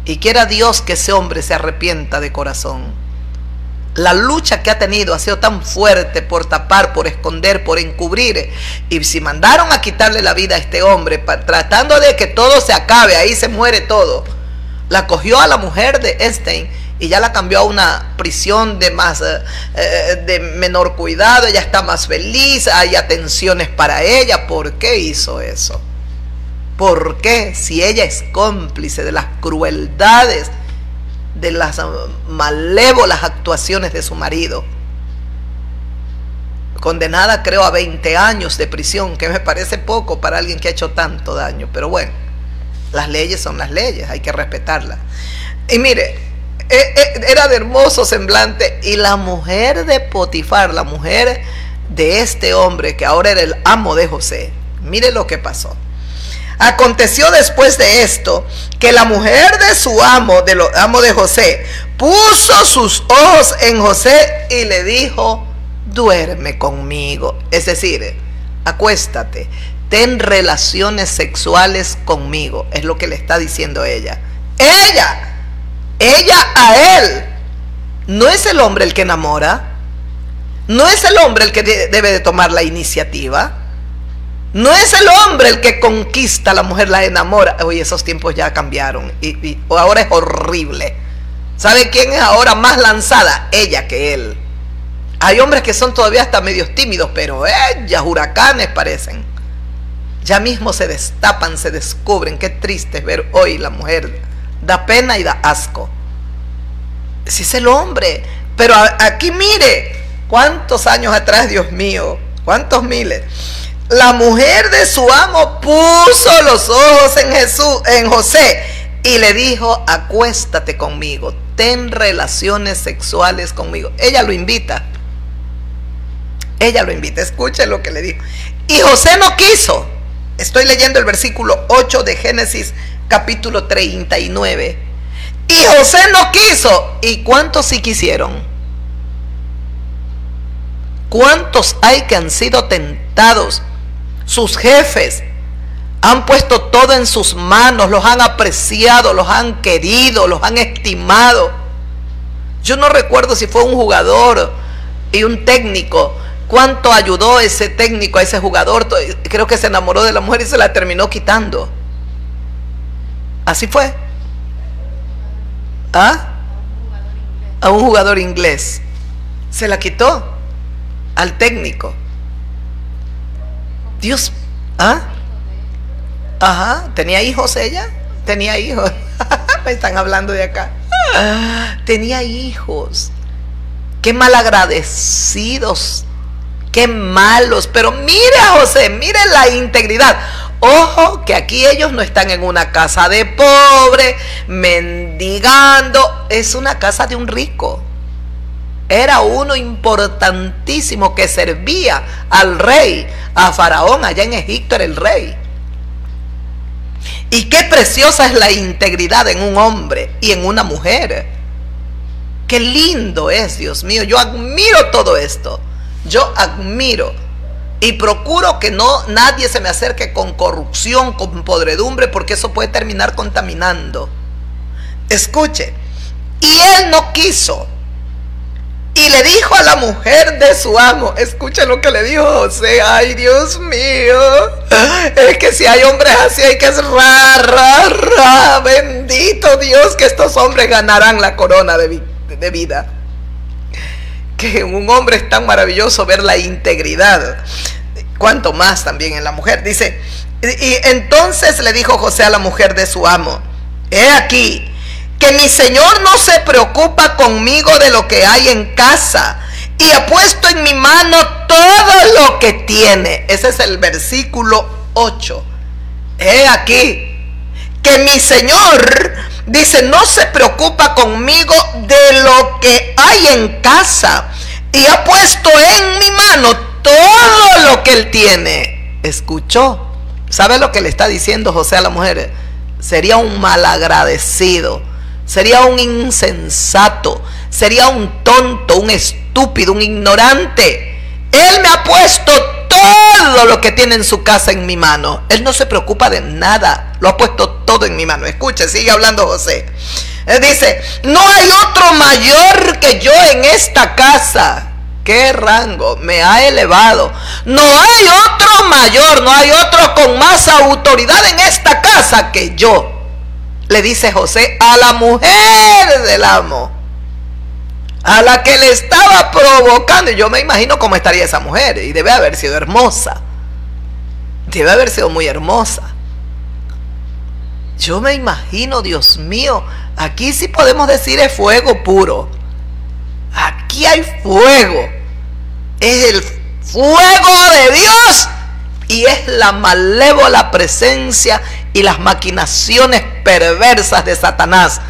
Y quiera Dios que ese hombre se arrepienta de corazón. La lucha que ha tenido ha sido tan fuerte por tapar, por esconder, por encubrir. Y si mandaron a quitarle la vida a este hombre, tratando de que todo se acabe, ahí se muere todo, la cogió a la mujer de Einstein y ya la cambió a una prisión de menor cuidado. Ella está más feliz, hay atenciones para ella. ¿Por qué hizo eso? ¿Por qué? Si ella es cómplice de las crueldades, de las malévolas actuaciones de su marido. Condenada, creo, a 20 años de prisión, que me parece poco para alguien que ha hecho tanto daño. Pero bueno, las leyes son las leyes, hay que respetarlas. Y mire, era de hermoso semblante, y la mujer de Potifar, la mujer de este hombre que ahora era el amo de José, mire lo que pasó. Aconteció después de esto que la mujer de su amo, amo de José, puso sus ojos en José y le dijo: duerme conmigo. Es decir, acuéstate, ten relaciones sexuales conmigo. Es lo que le está diciendo ella. Ella a él. No es el hombre el que enamora. No es el hombre el que debe de tomar la iniciativa. No es el hombre el que conquista a la mujer, la enamora. Oye, esos tiempos ya cambiaron y ahora es horrible. ¿Sabe quién es ahora más lanzada? Ella que él. Hay hombres que son todavía hasta medios tímidos, pero ellas huracanes parecen. Ya mismo se destapan, se descubren. Qué triste es ver hoy la mujer. Da pena y da asco. Ese es el hombre. Pero aquí mire, cuántos años atrás, Dios mío, cuántos miles. La mujer de su amo puso los ojos en José y le dijo: acuéstate conmigo, ten relaciones sexuales conmigo. Ella lo invita. Escuche lo que le dijo. Y José no quiso. Estoy leyendo el versículo 8 de Génesis capítulo 39. Y José no quiso. ¿Y cuántos sí quisieron? ¿Cuántos hay que han sido tentados? Sus jefes han puesto todo en sus manos, los han apreciado, los han querido, los han estimado. Yo no recuerdo si fue un jugador y un técnico. ¿Cuánto ayudó ese técnico a ese jugador? Creo que se enamoró de la mujer y se la terminó quitando. Así fue. ¿Ah? A un jugador inglés. Se la quitó al técnico. Dios, ¿ah? Ajá, ¿tenía hijos ella? Tenía hijos. Me están hablando de acá. Tenía hijos. Qué malagradecidos, qué malos. Pero mire a José, mire la integridad. Ojo, que aquí ellos no están en una casa de pobre, mendigando. Es una casa de un rico. Era uno importantísimo que servía al rey, a Faraón. Allá en Egipto era el rey. Y qué preciosa es la integridad en un hombre y en una mujer. Qué lindo es, Dios mío. Yo admiro todo esto. Yo admiro. Y procuro que nadie se me acerque con corrupción, con podredumbre, porque eso puede terminar contaminando. Escuche. Y él no quiso. Y le dijo a la mujer de su amo, escucha lo que le dijo José. Ay, Dios mío, es que si hay hombres así hay que es bendito Dios, que estos hombres ganarán la corona de vida. Que en un hombre es tan maravilloso ver la integridad, cuanto más también en la mujer. Dice, y entonces le dijo José a la mujer de su amo, he aquí que mi señor no se preocupa conmigo de lo que hay en casa, y ha puesto en mi mano todo lo que tiene. Ese es el versículo 8. He aquí que mi señor, dice, no se preocupa conmigo de lo que hay en casa, y ha puesto en mi mano todo lo que él tiene. ¿Escuchó? ¿Sabe lo que le está diciendo José a la mujer? Sería un malagradecido, sería un insensato, sería un tonto, un estúpido, un ignorante. Él me ha puesto todo lo que tiene en su casa en mi mano. Él no se preocupa de nada, lo ha puesto todo en mi mano. Escuche, sigue hablando José. Él dice, no hay otro mayor que yo en esta casa. ¿Qué rango? Me ha elevado. No hay otro mayor, no hay otro con más autoridad en esta casa que yo. Le dice José a la mujer del amo, a la que le estaba provocando. Y yo me imagino cómo estaría esa mujer. Y debe haber sido hermosa. Debe haber sido muy hermosa. Yo me imagino, Dios mío, aquí sí podemos decir es fuego puro. Aquí hay fuego. Es el fuego de Dios. Y es la malévola presencia y las maquinaciones perversas de Satanás.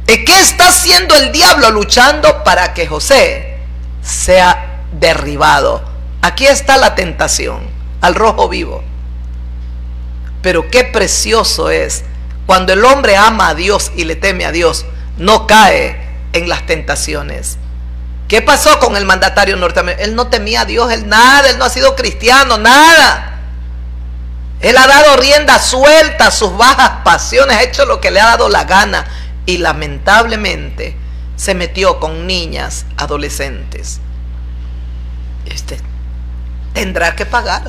¿Qué está haciendo el diablo? Luchando para que José sea derribado. Aquí está la tentación, al rojo vivo. Pero qué precioso es cuando el hombre ama a Dios y le teme a Dios, no cae en las tentaciones. ¿Qué pasó con el mandatario norteamericano? Él no temía a Dios, él nada, él no ha sido cristiano, nada. Él ha dado rienda suelta a sus bajas pasiones, ha hecho lo que le ha dado la gana. Y lamentablemente se metió con niñas adolescentes. Tendrá que pagar.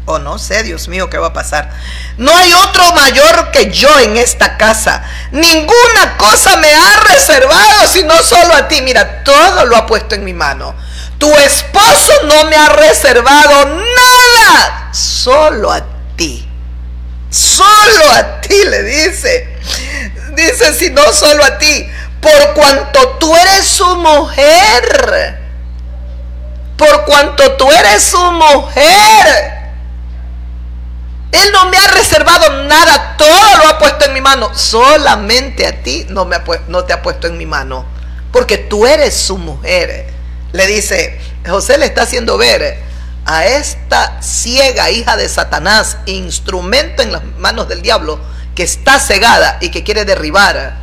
O no sé, Dios mío, ¿qué va a pasar? No hay otro mayor que yo en esta casa. Ninguna cosa me ha reservado, sino solo a ti. Mira, todo lo ha puesto en mi mano. Tu esposo no me ha reservado nada, solo a ti. Solo a ti, le dice. Dice, si no solo a ti, por cuanto tú eres su mujer. Por cuanto tú eres su mujer. Él no me ha reservado nada, todo lo ha puesto en mi mano. Solamente a ti no te ha puesto en mi mano, porque tú eres su mujer. Le dice, José le está haciendo ver a esta ciega hija de Satanás, instrumento en las manos del diablo, que está cegada y que quiere derribar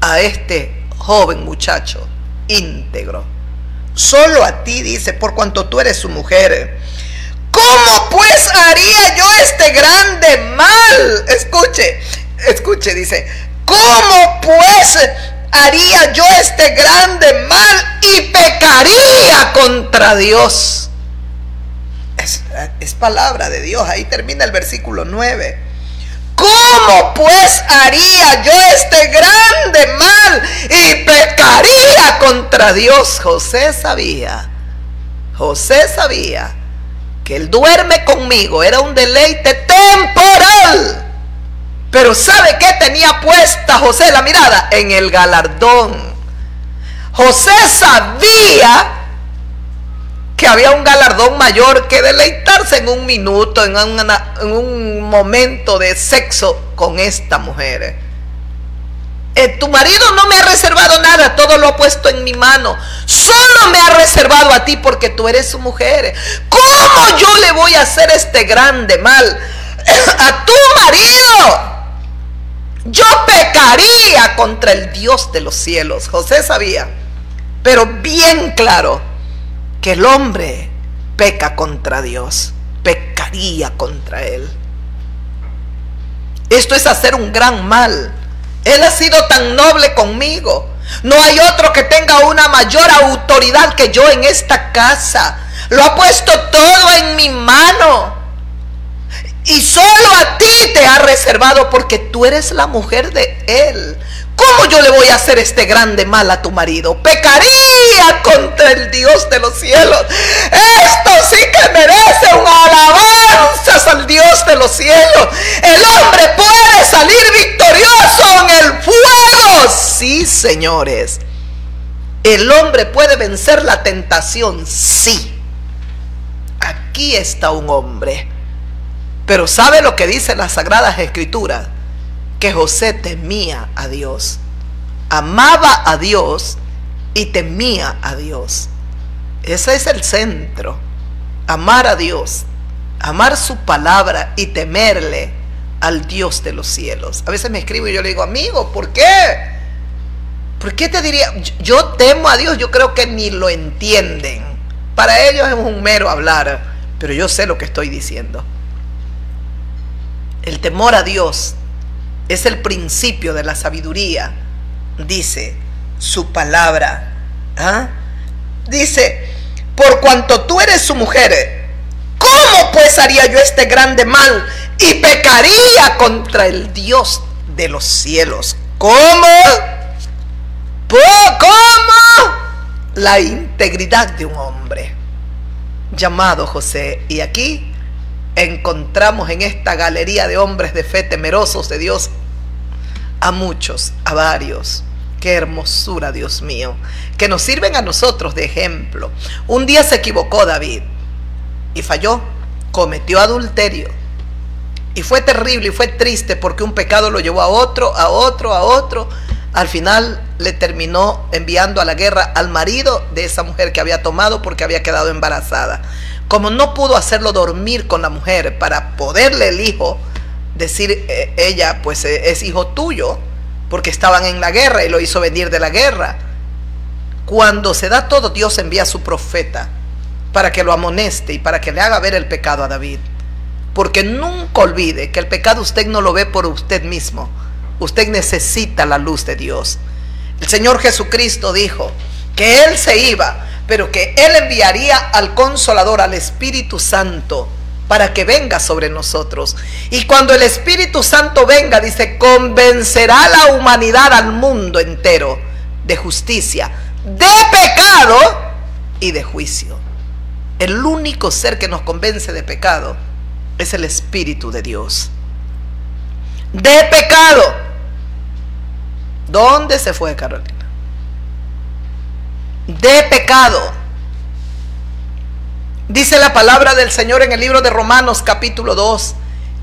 a este joven muchacho íntegro. Solo a ti, dice, por cuanto tú eres su mujer. ¿Cómo pues haría yo este grande mal? Escuche, dice, ¿cómo pues haría yo este grande mal y pecaría contra Dios? Es palabra de Dios. Ahí termina el versículo 9. ¿Cómo pues haría yo este grande mal y pecaría contra Dios? José sabía que el duerme conmigo era un deleite temporal, Pero ¿sabe qué tenía puesta José la mirada? En el galardón. José sabía que había un galardón mayor que deleitarse en un minuto, en un momento de sexo con esta mujer. Tu marido no me ha reservado nada, todo lo ha puesto en mi mano. Solo me ha reservado a ti porque tú eres su mujer. ¿Cómo yo le voy a hacer este grande mal a tu marido? Yo pecaría contra el Dios de los cielos. José sabía, pero bien claro, que el hombre peca contra Dios, pecaría contra Él. Esto es hacer un gran mal. Él ha sido tan noble conmigo. No hay otro que tenga una mayor autoridad que yo en esta casa. Lo ha puesto todo en mi mano. Y solo a ti te ha reservado porque tú eres la mujer de Él. ¿Cómo yo le voy a hacer este grande mal a tu marido? Pecaría contra el Dios de los cielos. Esto sí que merece una alabanza al Dios de los cielos. El hombre puede salir victorioso en el fuego. Sí, señores. El hombre puede vencer la tentación. Sí. Aquí está un hombre. Pero ¿sabe lo que dicen las Sagradas Escrituras? Que José temía a Dios, amaba a Dios y temía a Dios. Ese es el centro. Amar a Dios, amar su palabra y temerle al Dios de los cielos. A veces me escribo y yo le digo, amigo, ¿por qué? ¿Por qué te diría? Yo temo a Dios, yo creo que ni lo entienden. Para ellos es un mero hablar, pero yo sé lo que estoy diciendo. El temor a Dios es el principio de la sabiduría, dice su palabra. Dice, por cuanto tú eres su mujer, ¿cómo pues haría yo este grande mal y pecaría contra el Dios de los cielos? ¿Cómo? ¿Cómo? La integridad de un hombre llamado José. Y aquí encontramos en esta galería de hombres de fe temerosos de Dios a muchos, a varios. Qué hermosura, Dios mío, que nos sirven a nosotros de ejemplo. Un día se equivocó David y falló, cometió adulterio y fue terrible y fue triste porque un pecado lo llevó a otro, a otro, a otro. Al final le terminó enviando a la guerra al marido de esa mujer que había tomado porque había quedado embarazada. Como no pudo hacerlo dormir con la mujer para poderle el hijo, decir ella pues es hijo tuyo, porque estaban en la guerra y lo hizo venir de la guerra. Cuando se da todo, Dios envía a su profeta para que lo amoneste y para que le haga ver el pecado a David. Porque nunca olvide que el pecado usted no lo ve por usted mismo. Usted necesita la luz de Dios. El Señor Jesucristo dijo que Él se iba, pero que Él enviaría al Consolador, al Espíritu Santo, para que venga sobre nosotros. Y cuando el Espíritu Santo venga, dice, convencerá a la humanidad, al mundo entero, de justicia, de pecado y de juicio. El único ser que nos convence de pecado es el Espíritu de Dios. De pecado. ¿Dónde se fue Carolina? De pecado. Dice la palabra del Señor en el libro de Romanos capítulo 2,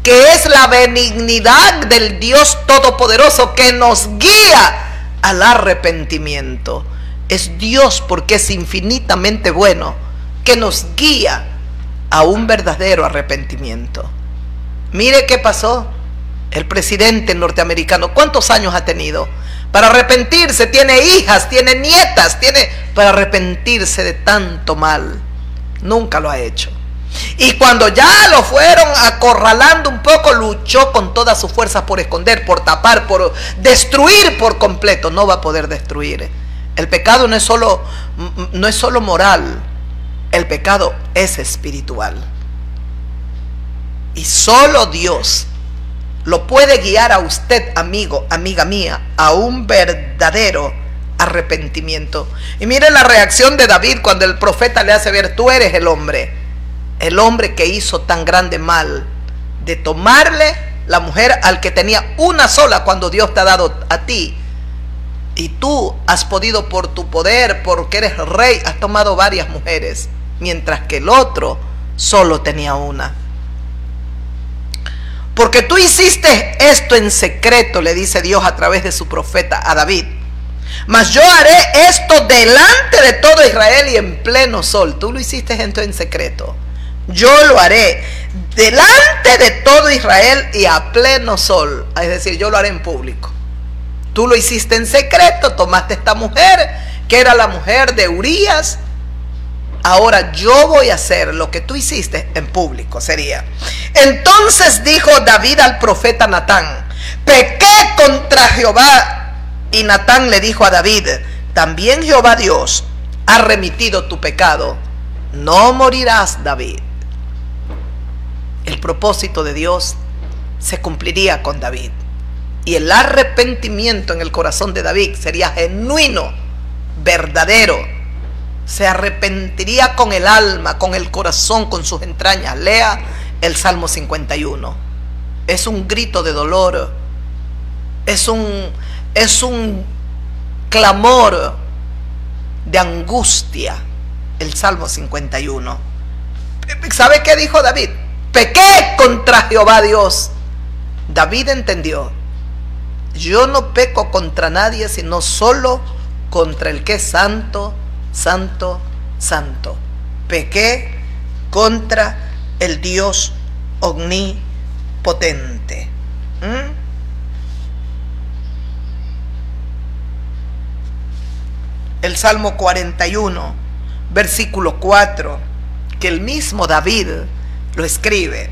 que es la benignidad del Dios Todopoderoso que nos guía al arrepentimiento. Es Dios, porque es infinitamente bueno, que nos guía a un verdadero arrepentimiento. Mire qué pasó. El presidente norteamericano, ¿cuántos años ha tenido para arrepentirse? Tiene hijas, tiene nietas, para arrepentirse de tanto mal. Nunca lo ha hecho. Y cuando ya lo fueron acorralando un poco, luchó con todas sus fuerzas por esconder, por tapar, por destruir por completo. No va a poder destruir. El pecado no es solo moral. El pecado es espiritual. Y solo Dios lo puede guiar a usted, amigo, amiga mía, a un verdadero arrepentimiento. Y miren la reacción de David cuando el profeta le hace ver, tú eres el hombre que hizo tan grande mal de tomarle la mujer al que tenía una sola cuando Dios te ha dado a ti. Y tú has podido por tu poder, porque eres rey, has tomado varias mujeres, mientras que el otro solo tenía una. Porque tú hiciste esto en secreto, le dice Dios a través de su profeta a David. Mas yo haré esto delante de todo Israel y en pleno sol. Tú lo hiciste esto en secreto. Yo lo haré delante de todo Israel y a pleno sol. Es decir, yo lo haré en público. Tú lo hiciste en secreto, tomaste esta mujer, que era la mujer de Urías. Ahora yo voy a hacer lo que tú hiciste en público, sería. Entonces dijo David al profeta Natán: pequé contra Jehová. Y Natán le dijo a David: también Jehová Dios ha remitido tu pecado. No morirás, David. El propósito de Dios se cumpliría con David. Y el arrepentimiento en el corazón de David sería genuino, verdadero. Se arrepentiría con el alma, con el corazón, con sus entrañas. Lea el Salmo 51. Es un grito de dolor. Es un clamor de angustia. El Salmo 51. ¿Sabe qué dijo David? Pequé contra Jehová Dios. David entendió: yo no peco contra nadie, sino solo contra el que es santo, santo, santo. Pequé contra el Dios omnipotente. El Salmo 41, versículo 4, que el mismo David lo escribe.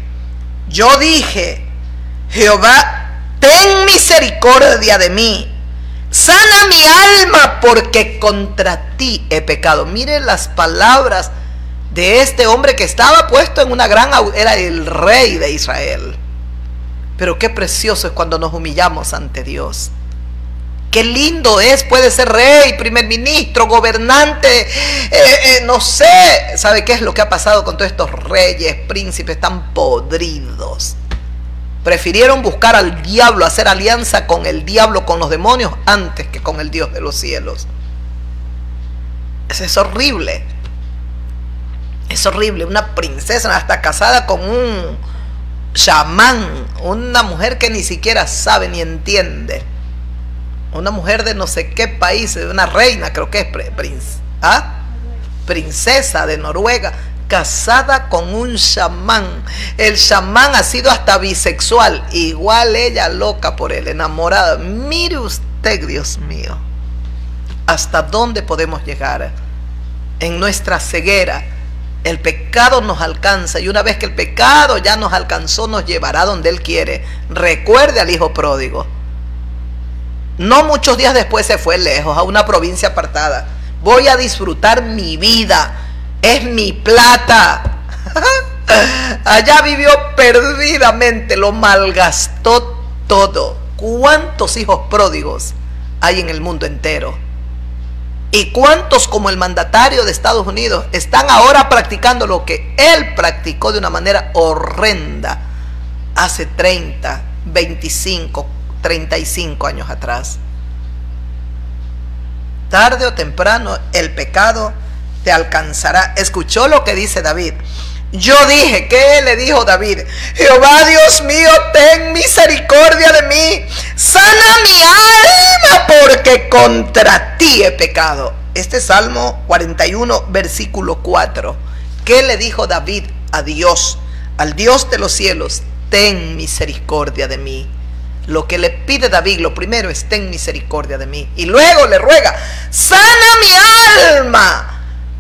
Yo dije: Jehová, ten misericordia de mí, sana mi alma, porque contra ti he pecado. Mire las palabras de este hombre que estaba puesto en una gran... era el rey de Israel. Pero qué precioso es cuando nos humillamos ante Dios. Qué lindo es, puede ser rey, primer ministro, gobernante, no sé. ¿Sabe qué es lo que ha pasado con todos estos reyes, príncipes tan podridos? Prefirieron buscar al diablo, hacer alianza con el diablo, con los demonios, antes que con el Dios de los cielos. Eso es horrible. Es horrible. Una princesa hasta casada con un chamán, una mujer que ni siquiera sabe ni entiende. Una mujer de no sé qué país, una reina, creo que es princesa de Noruega, casada con un chamán. El chamán ha sido hasta bisexual, igual ella loca por él, enamorada. Mire usted, Dios mío, hasta dónde podemos llegar. En nuestra ceguera el pecado nos alcanza, y una vez que el pecado ya nos alcanzó, nos llevará donde Él quiere. Recuerde al hijo pródigo. No muchos días después se fue lejos, a una provincia apartada. Voy a disfrutar mi vida, es mi plata. Allá vivió perdidamente, lo malgastó todo. ¿Cuántos hijos pródigos hay en el mundo entero? ¿Y cuántos, como el mandatario de Estados Unidos, están ahora practicando lo que él practicó de una manera horrenda hace 30, 25, 35 años atrás? Tarde o temprano el pecado te alcanzará. Escuchó lo que dice David. Yo dije, ¿qué le dijo David? Jehová Dios mío, ten misericordia de mí, sana mi alma, porque contra ti he pecado. Este Salmo 41, versículo 4. ¿Qué le dijo David a Dios, al Dios de los cielos? Ten misericordia de mí. Lo que le pide David, lo primero es: ten misericordia de mí. Y luego le ruega: sana mi alma.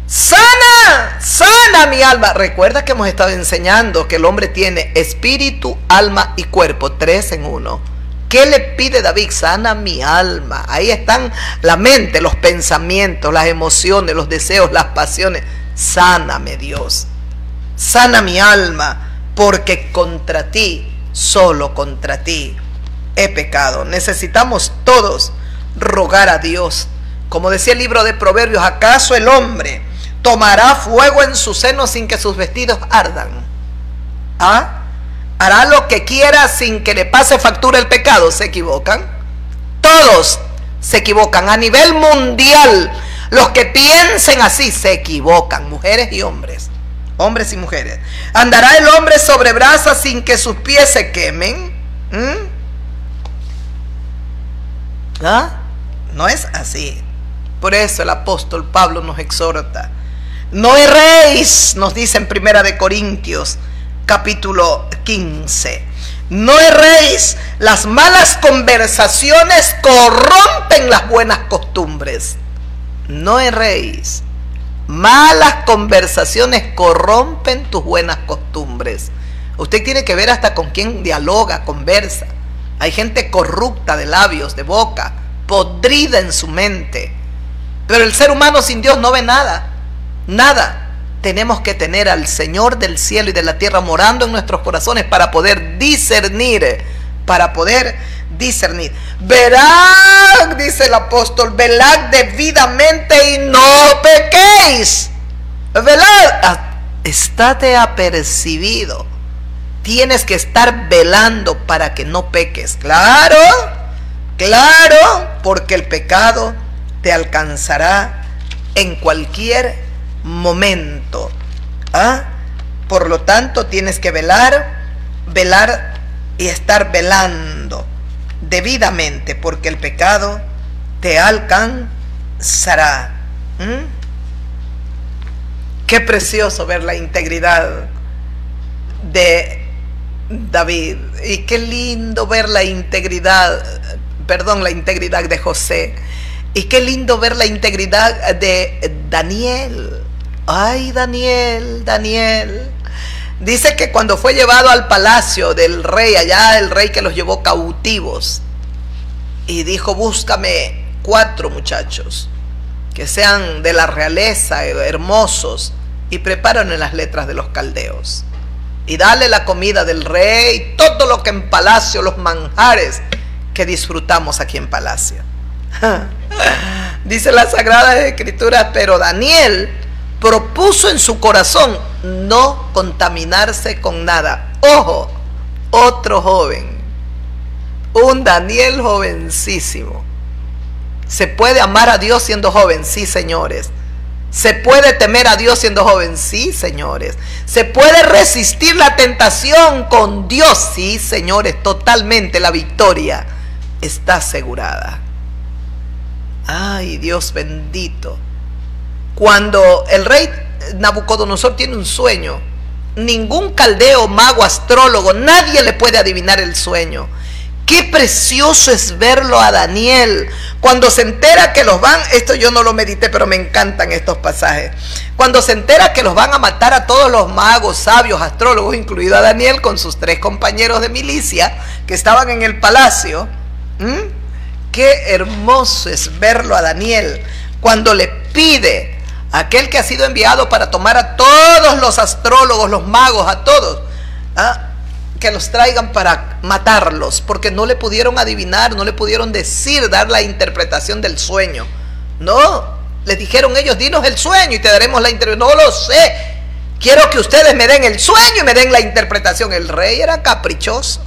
Sana, sana mi alma. Recuerda que hemos estado enseñando que el hombre tiene espíritu, alma y cuerpo, 3 en 1. ¿Qué le pide David? Sana mi alma. Ahí están la mente, los pensamientos, las emociones, los deseos, las pasiones. Sáname, Dios. Sana mi alma, porque contra ti, solo contra ti, he pecado. Necesitamos todos rogar a Dios. Como decía el libro de Proverbios: ¿acaso el hombre tomará fuego en su seno sin que sus vestidos ardan? hará lo que quiera sin que le pase factura el pecado. Se equivocan. Todos se equivocan. A nivel mundial, los que piensen así se equivocan, mujeres y hombres. Hombres y mujeres. ¿Andará el hombre sobre brasas sin que sus pies se quemen? ¿Ah? No es así. Por eso el apóstol Pablo nos exhorta. No erréis, nos dice en 1 Corintios capítulo 15. No erréis, las malas conversaciones corrompen las buenas costumbres. No erréis. Malas conversaciones corrompen tus buenas costumbres. Usted tiene que ver hasta con quién dialoga, conversa. Hay gente corrupta de labios, de boca, podrida en su mente. Pero el ser humano sin Dios no ve nada. Nada. Tenemos que tener al Señor del cielo y de la tierra morando en nuestros corazones para poder discernir. Para poder discernir. Verad, dice el apóstol, velad debidamente y no pequéis. Velad, estate apercibido. Tienes que estar velando para que no peques. Claro, claro, porque el pecado te alcanzará en cualquier momento. Por lo tanto, tienes que velar y estar velando debidamente, porque el pecado te alcanzará. Qué precioso ver la integridad de David, y qué lindo ver la integridad de José, y qué lindo ver la integridad de Daniel. Ay, Daniel. Dice que cuando fue llevado al palacio del rey, allá el rey que los llevó cautivos, y dijo: búscame 4 muchachos que sean de la realeza, hermosos, y prepárenle las letras de los caldeos, y dale la comida del rey, todo lo que en palacio, los manjares que disfrutamos aquí en palacio. Dice las Sagradas Escrituras, pero Daniel propuso en su corazón no contaminarse con nada. Ojo, otro joven, un Daniel jovencísimo. ¿Se puede amar a Dios siendo joven? Sí, señores. ¿Se puede temer a Dios siendo joven? Sí, señores. ¿Se puede resistir la tentación con Dios? Sí, señores, totalmente. La victoria está asegurada. Ay, Dios bendito. Cuando el rey Nabucodonosor tiene un sueño, ningún caldeo, mago, astrólogo, nadie le puede adivinar el sueño. Qué precioso es verlo a Daniel cuando se entera que los van, esto yo no lo medité, pero me encantan estos pasajes, cuando se entera que los van a matar a todos los magos, sabios, astrólogos, incluido a Daniel con sus 3 compañeros de milicia que estaban en el palacio. Qué hermoso es verlo a Daniel cuando le pide a aquel que ha sido enviado para tomar a todos los astrólogos, los magos, a todos, que los traigan para matarlos, porque no le pudieron adivinar, no le pudieron decir, dar la interpretación del sueño. No, les dijeron ellos: dinos el sueño y te daremos la interpretación. No lo sé, quiero que ustedes me den el sueño y me den la interpretación. El rey era caprichoso.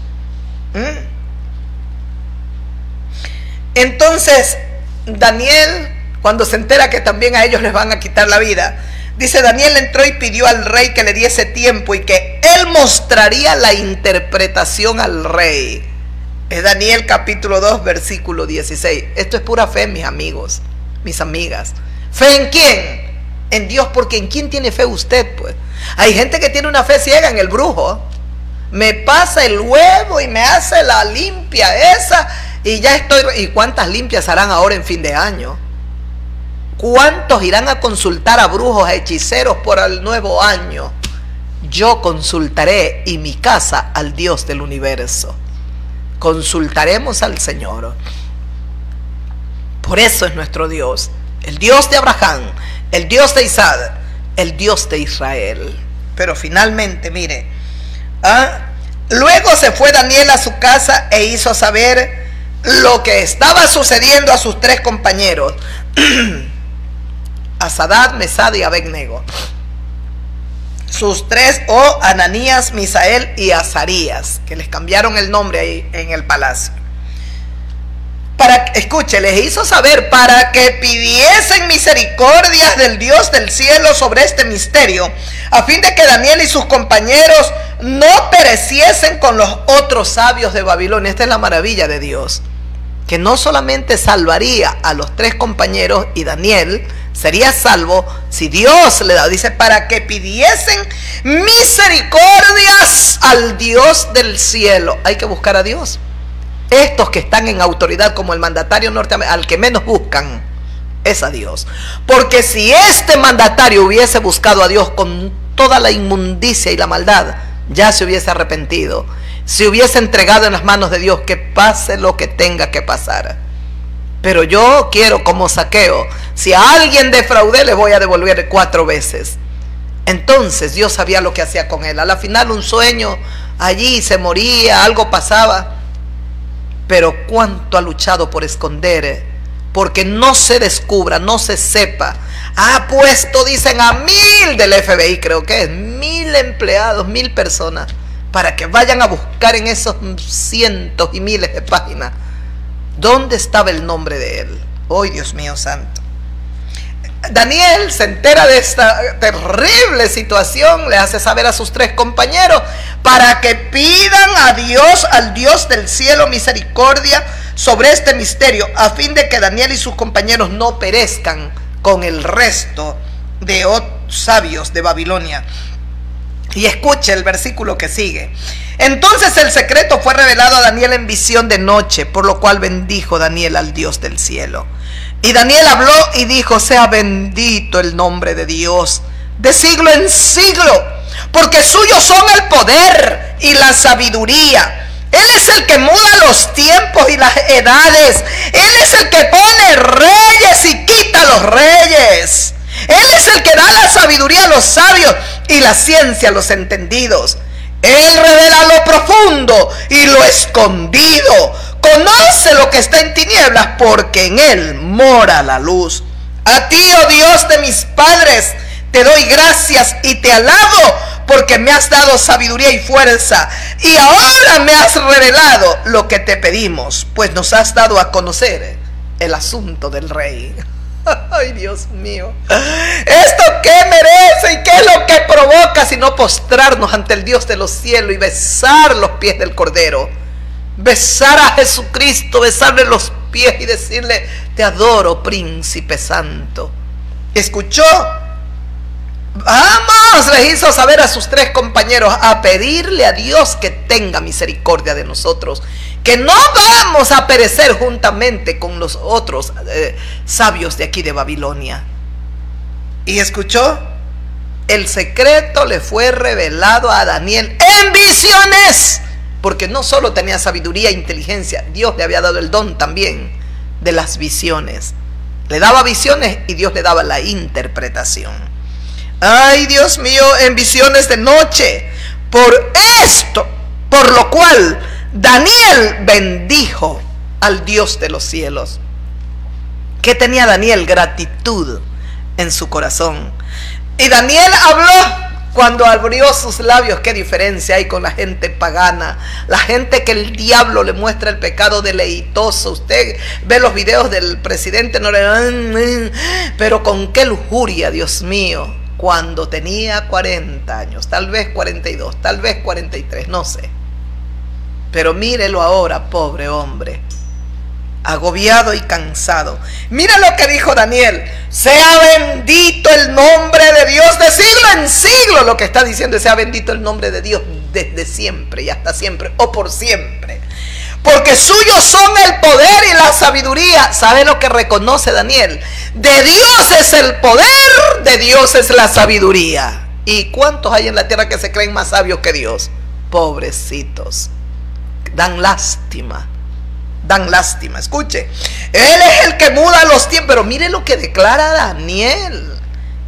Entonces Daniel, cuando se entera que también a ellos les van a quitar la vida, dice: Daniel entró y pidió al rey que le diese tiempo y que él mostraría la interpretación al rey. Es Daniel capítulo 2 versículo 16. Esto es pura fe, mis amigos, mis amigas. ¿Fe en quién? En Dios, porque ¿en quién tiene fe usted? Pues hay gente que tiene una fe ciega en el brujo. Me pasa el huevo y me hace la limpia esa y ya estoy. ¿Y cuántas limpias harán ahora en fin de año? ¿Cuántos irán a consultar a brujos, a hechiceros por el nuevo año? Yo consultaré, y mi casa, al Dios del universo. Consultaremos al Señor. Por eso es nuestro Dios, el Dios de Abraham, el Dios de Isaac, el Dios de Israel. Pero finalmente, mire, luego se fue Daniel a su casa e hizo saber lo que estaba sucediendo a sus 3 compañeros, a Sadrach, Mesach y Abednego. sus tres, Ananías, Misael y Azarías, que les cambiaron el nombre ahí en el palacio. Escuche, les hizo saber para que pidiesen misericordia del Dios del cielo sobre este misterio, a fin de que Daniel y sus compañeros no pereciesen con los otros sabios de Babilonia. Esta es la maravilla de Dios, que no solamente salvaría a los tres compañeros y Daniel sería salvo si Dios le da, dice, para que pidiesen misericordias al Dios del cielo. Hay que buscar a Dios. Estos que están en autoridad, como el mandatario norteamericano, al que menos buscan es a Dios. Porque si este mandatario hubiese buscado a Dios con toda la inmundicia y la maldad, ya se hubiese arrepentido, se hubiese entregado en las manos de Dios, que pase lo que tenga que pasar. Pero yo quiero, como Zaqueo, si a alguien defraudé, le voy a devolver 4 veces. Entonces Dios sabía lo que hacía con él. A la final, un sueño, allí se moría, algo pasaba. Pero cuánto ha luchado por esconder, porque no se descubra, no se sepa. Ha puesto, dicen, a 1000 del FBI, creo que es 1000 empleados, 1000 personas, para que vayan a buscar en esos cientos y miles de páginas dónde estaba el nombre de él. ¡Oh, Dios mío santo! Daniel se entera de esta terrible situación, le hace saber a sus 3 compañeros para que pidan a Dios, al Dios del cielo, misericordia sobre este misterio, a fin de que Daniel y sus compañeros no perezcan con el resto de sabios de Babilonia. Y escuche el versículo que sigue. Entonces el secreto fue revelado a Daniel en visión de noche, por lo cual bendijo Daniel al Dios del cielo. Y Daniel habló y dijo: sea bendito el nombre de Dios de siglo en siglo, porque suyos son el poder y la sabiduría. Él es el que muda los tiempos y las edades. Él es el que pone reyes y quita los reyes. Él es el que da la sabiduría a los sabios y la ciencia a los entendidos. Él revela lo profundo y lo escondido. Conoce lo que está en tinieblas, porque en él mora la luz. A ti, oh Dios de mis padres, te doy gracias y te alabo, porque me has dado sabiduría y fuerza, y ahora me has revelado lo que te pedimos, pues nos has dado a conocer el asunto del rey. Ay, Dios mío, ¿esto qué merece y qué es lo que provoca sino postrarnos ante el Dios de los cielos y besar los pies del Cordero? Besar a Jesucristo, besarle los pies y decirle: te adoro, príncipe santo. ¿Escuchó? Vamos, les hizo saber a sus 3 compañeros, a pedirle a Dios que tenga misericordia de nosotros, que no vamos a perecer juntamente con los otros sabios de aquí de Babilonia. ¿Y escuchó? El secreto le fue revelado a Daniel en visiones, porque no solo tenía sabiduría e inteligencia, Dios le había dado el don también de las visiones. Le daba visiones y Dios le daba la interpretación. Ay, Dios mío, en visiones de noche. Por esto, por lo cual Daniel bendijo al Dios de los cielos. ¿Qué tenía Daniel? Gratitud en su corazón. Y Daniel habló. Cuando abrió sus labios, qué diferencia hay con la gente pagana, la gente que el diablo le muestra el pecado deleitoso. Usted ve los videos del presidente, pero con qué lujuria, Dios mío, cuando tenía 40 años, tal vez 42, tal vez 43, no sé. Pero mírelo ahora, pobre hombre, agobiado y cansado. Mira lo que dijo Daniel: sea bendito el nombre de Dios de siglo en siglo. Lo que está diciendo es: sea bendito el nombre de Dios desde siempre y hasta siempre, o por siempre, porque suyos son el poder y la sabiduría. ¿Sabe lo que reconoce Daniel? De Dios es el poder, de Dios es la sabiduría. ¿Y cuántos hay en la tierra que se creen más sabios que Dios? Pobrecitos, dan lástima. Dan lástima. Escuche, Él es el que muda los tiempos. Pero mire lo que declara Daniel.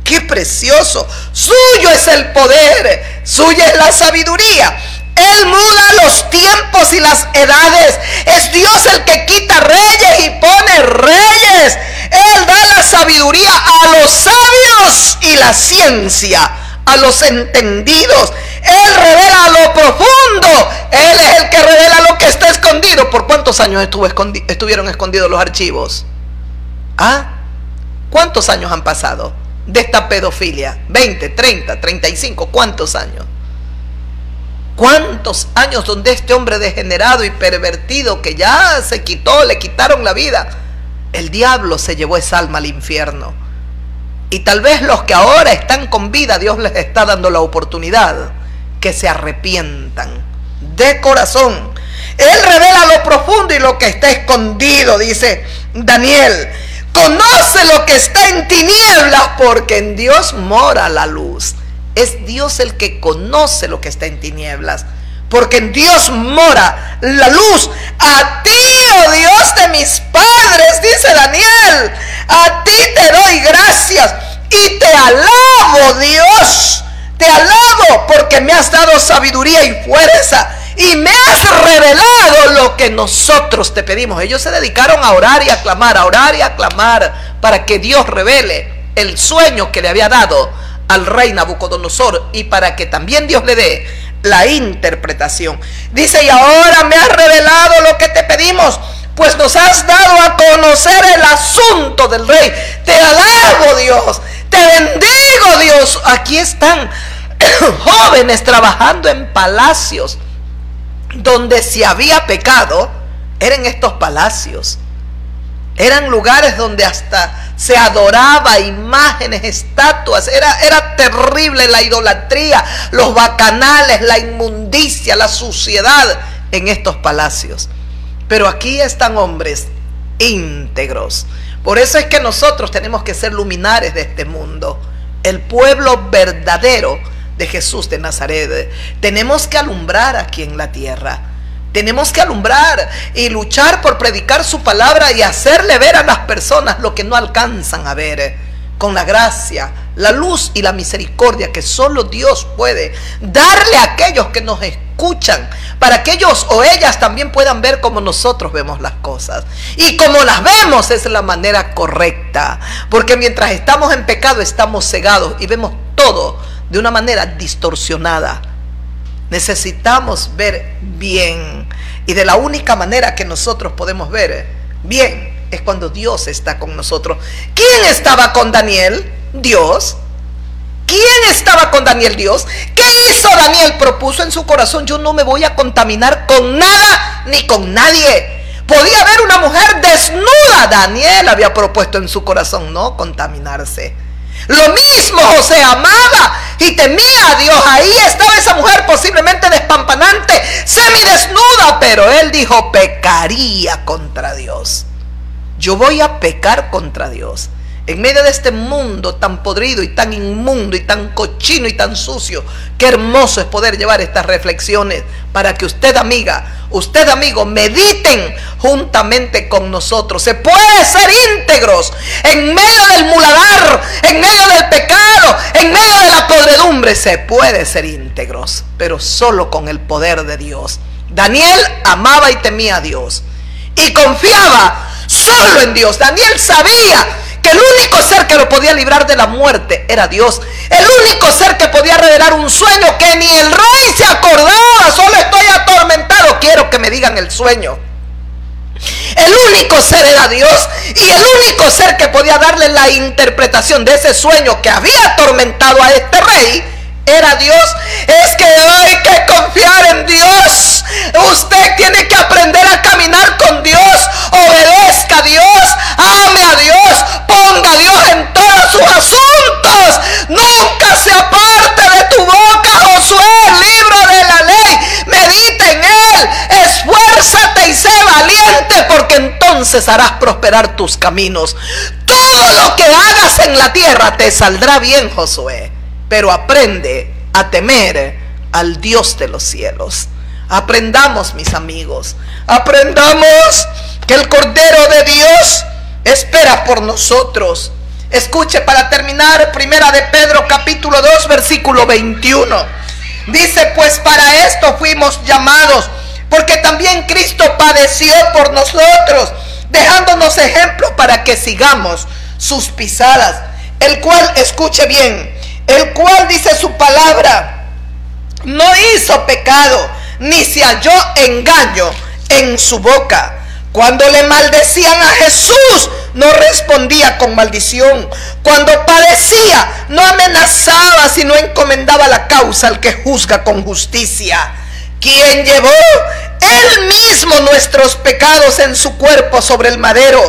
Qué precioso. Suyo es el poder, suya es la sabiduría. Él muda los tiempos y las edades. Es Dios el que quita reyes y pone reyes. Él da la sabiduría a los sabios y la ciencia a los entendidos. Él revela lo profundo. Él es el que revela lo que está escondido. ¿Por cuántos años estuvieron escondidos los archivos? ¿Ah? ¿Cuántos años han pasado de esta pedofilia? 20, 30, 35, ¿cuántos años? ¿Cuántos años donde este hombre degenerado y pervertido que ya se quitó, le quitaron la vida? El diablo se llevó esa alma al infierno. Y tal vez los que ahora están con vida, Dios les está dando la oportunidad que se arrepientan de corazón. Él revela lo profundo y lo que está escondido, dice Daniel. Conoce lo que está en tinieblas, porque en Dios mora la luz. Es Dios el que conoce lo que está en tinieblas, porque en Dios mora la luz. A ti, oh Dios de mis padres, dice Daniel, a ti te doy gracias y te alabo, Dios. Te alabo porque me has dado sabiduría y fuerza y me has revelado lo que nosotros te pedimos. Ellos se dedicaron a orar y a clamar para que Dios revele el sueño que le había dado al rey Nabucodonosor y para que también Dios le dé la interpretación. Dice, y ahora me has revelado lo que te pedimos, pues nos has dado a conocer el asunto del rey. Te alabo, Dios, te bendigo, Dios. Aquí están jóvenes trabajando en palacios. Donde si había pecado, eran estos palacios. Eran lugares donde hasta se adoraba imágenes, estatuas. Era terrible la idolatría, los bacanales, la inmundicia, la suciedad en estos palacios. Pero aquí están hombres íntegros. Por eso es que nosotros tenemos que ser luminares de este mundo, el pueblo verdadero de Jesús de Nazaret. Tenemos que alumbrar aquí en la tierra. Tenemos que alumbrar y luchar por predicar su palabra y hacerle ver a las personas lo que no alcanzan a ver, con la gracia, la luz y la misericordia que solo Dios puede darle a aquellos que nos escuchan, para que ellos o ellas también puedan ver como nosotros vemos las cosas. Y como las vemos es la manera correcta, porque mientras estamos en pecado estamos cegados y vemos todo de una manera distorsionada. Necesitamos ver bien, y de la única manera que nosotros podemos ver bien es cuando Dios está con nosotros. ¿Quién estaba con Daniel? Dios. ¿Quién estaba con Daniel? Dios. ¿Qué hizo Daniel? Propuso en su corazón: yo no me voy a contaminar con nada ni con nadie. Podía haber una mujer desnuda. Daniel había propuesto en su corazón no contaminarse. Lo mismo José, amaba y temía a Dios. Ahí estaba esa mujer posiblemente despampanante, semidesnuda, pero él dijo: pecaría contra Dios. Yo voy a pecar contra Dios. En medio de este mundo tan podrido y tan inmundo y tan cochino y tan sucio, qué hermoso es poder llevar estas reflexiones para que usted, amiga, usted, amigo, mediten juntamente con nosotros. Se puede ser íntegros en medio del muladar, en medio del pecado, en medio de la podredumbre. Se puede ser íntegros, pero solo con el poder de Dios. Daniel amaba y temía a Dios y confiaba solo en Dios. Daniel sabía que el único ser que lo podía librar de la muerte era Dios. El único ser que podía revelar un sueño que ni el rey se acordaba. Solo estoy atormentado, quiero que me digan el sueño. El único ser era Dios, y el único ser que podía darle la interpretación de ese sueño que había atormentado a este rey era Dios. Es que hay que confiar en Dios. Usted tiene que aprender a caminar con Dios. Obedezca a Dios, ame a Dios, ponga a Dios en todos sus asuntos. Nunca se aparte de tu boca, Josué, el libro de la ley. Medita en él, esfuérzate y sé valiente, porque entonces harás prosperar tus caminos. Todo lo que hagas en la tierra te saldrá bien, Josué. Pero aprende a temer al Dios de los cielos. Aprendamos, mis amigos, aprendamos que el Cordero de Dios espera por nosotros. Escuche, para terminar, Primera de Pedro capítulo 2 versículo 21. Dice: pues para esto fuimos llamados, porque también Cristo padeció por nosotros, dejándonos ejemplo para que sigamos sus pisadas, el cual, escuche bien, el cual dice su palabra, no hizo pecado, ni se halló engaño en su boca. Cuando le maldecían a Jesús, no respondía con maldición. Cuando padecía, no amenazaba, sino encomendaba la causa al que juzga con justicia, quien llevó él mismo nuestros pecados en su cuerpo sobre el madero,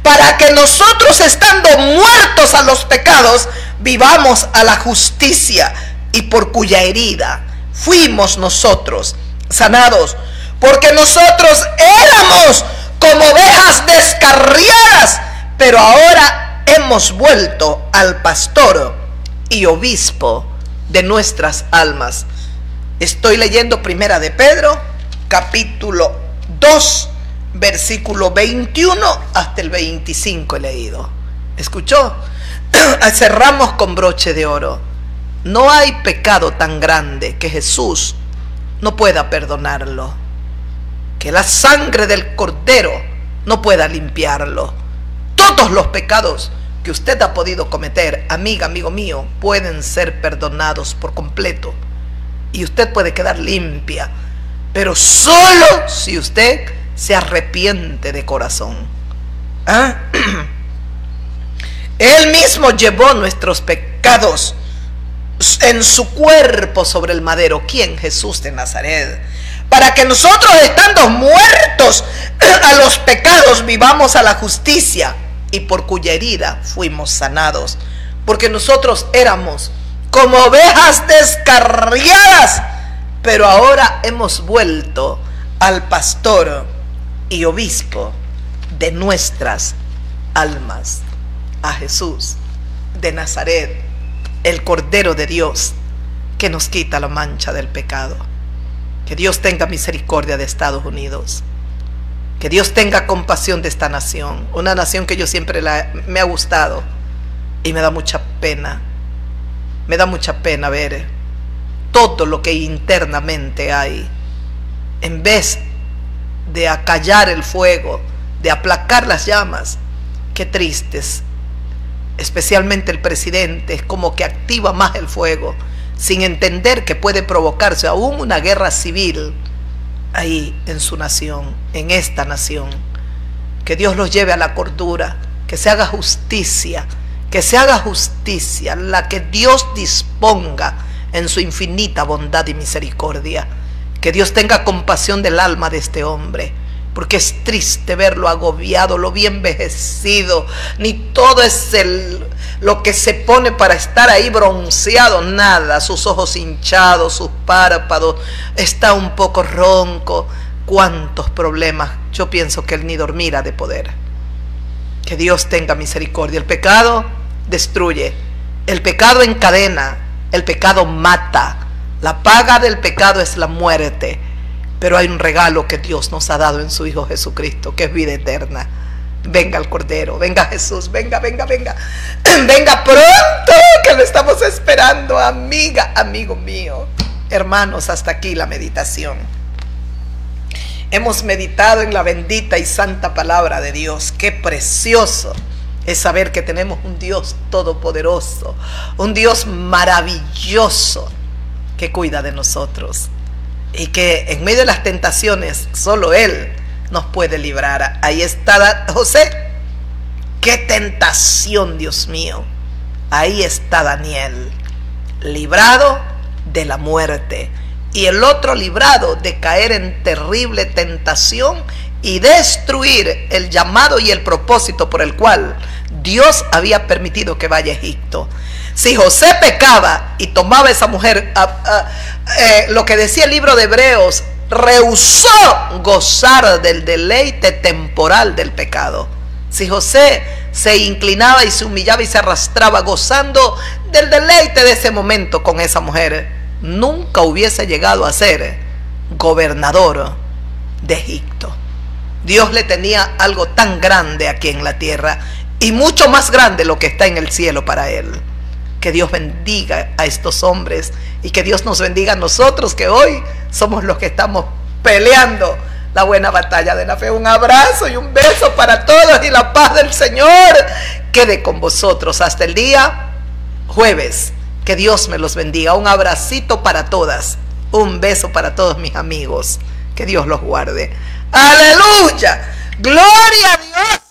para que nosotros, estando muertos a los pecados, vivamos a la justicia, y por cuya herida fuimos nosotros sanados. Porque nosotros éramos como ovejas descarriadas, pero ahora hemos vuelto al pastor y obispo de nuestras almas. Estoy leyendo Primera de Pedro, capítulo 2, versículo 21 hasta el 25 he leído. ¿Escuchó? Cerramos con broche de oro. No hay pecado tan grande que Jesús no pueda perdonarlo, que la sangre del Cordero no pueda limpiarlo. Todos los pecados que usted ha podido cometer, amiga, amigo mío, pueden ser perdonados por completo, y usted puede quedar limpia, pero solo si usted se arrepiente de corazón. ¿Ah? Él mismo llevó nuestros pecados en su cuerpo sobre el madero. ¿Quién? Jesús de Nazaret. Para que nosotros, estando muertos a los pecados, vivamos a la justicia, y por cuya herida fuimos sanados. Porque nosotros éramos como ovejas descarriadas, pero ahora hemos vuelto al pastor y obispo de nuestras almas, a Jesús de Nazaret, el Cordero de Dios, que nos quita la mancha del pecado. Que Dios tenga misericordia de Estados Unidos. Que Dios tenga compasión de esta nación. Una nación que yo siempre me ha gustado, y me da mucha pena. Me da mucha pena ver todo lo que internamente hay. En vez de acallar el fuego, de aplacar las llamas, qué tristes. Especialmente el presidente es como que activa más el fuego, sin entender que puede provocarse aún una guerra civil ahí en su nación, en esta nación. Que Dios los lleve a la cordura, que se haga justicia, la que Dios disponga en su infinita bondad y misericordia. Que Dios tenga compasión del alma de este hombre, porque es triste verlo agobiado, lo bien envejecido. Ni todo es lo que se pone para estar ahí bronceado, nada. Sus ojos hinchados, sus párpados, está un poco ronco. Cuántos problemas. Yo pienso que él ni dormir ha de poder. Que Dios tenga misericordia. El pecado destruye, el pecado encadena, el pecado mata. La paga del pecado es la muerte. Pero hay un regalo que Dios nos ha dado en su Hijo Jesucristo, que es vida eterna. Venga el Cordero, venga Jesús, venga, venga, venga. Venga pronto, que lo estamos esperando, amiga, amigo mío. Hermanos, hasta aquí la meditación. Hemos meditado en la bendita y santa palabra de Dios. Qué precioso es saber que tenemos un Dios todopoderoso, un Dios maravilloso que cuida de nosotros. Y que en medio de las tentaciones solo Él nos puede librar. Ahí está José. ¡Qué tentación, Dios mío! Ahí está Daniel, librado de la muerte. Y el otro librado de caer en terrible tentación y destruir el llamado y el propósito por el cual Dios había permitido que vaya a Egipto. Si José pecaba y tomaba a esa mujer, lo que decía el libro de Hebreos, rehusó gozar del deleite temporal del pecado. Si José se inclinaba y se humillaba y se arrastraba gozando del deleite de ese momento con esa mujer, nunca hubiese llegado a ser gobernador de Egipto. Dios le tenía algo tan grande aquí en la tierra, y mucho más grande lo que está en el cielo para él. Que Dios bendiga a estos hombres, y que Dios nos bendiga a nosotros, que hoy somos los que estamos peleando la buena batalla de la fe. Un abrazo y un beso para todos, y la paz del Señor quede con vosotros hasta el día jueves. Que Dios me los bendiga. Un abracito para todas. Un beso para todos mis amigos. Que Dios los guarde. ¡Aleluya! ¡Gloria a Dios!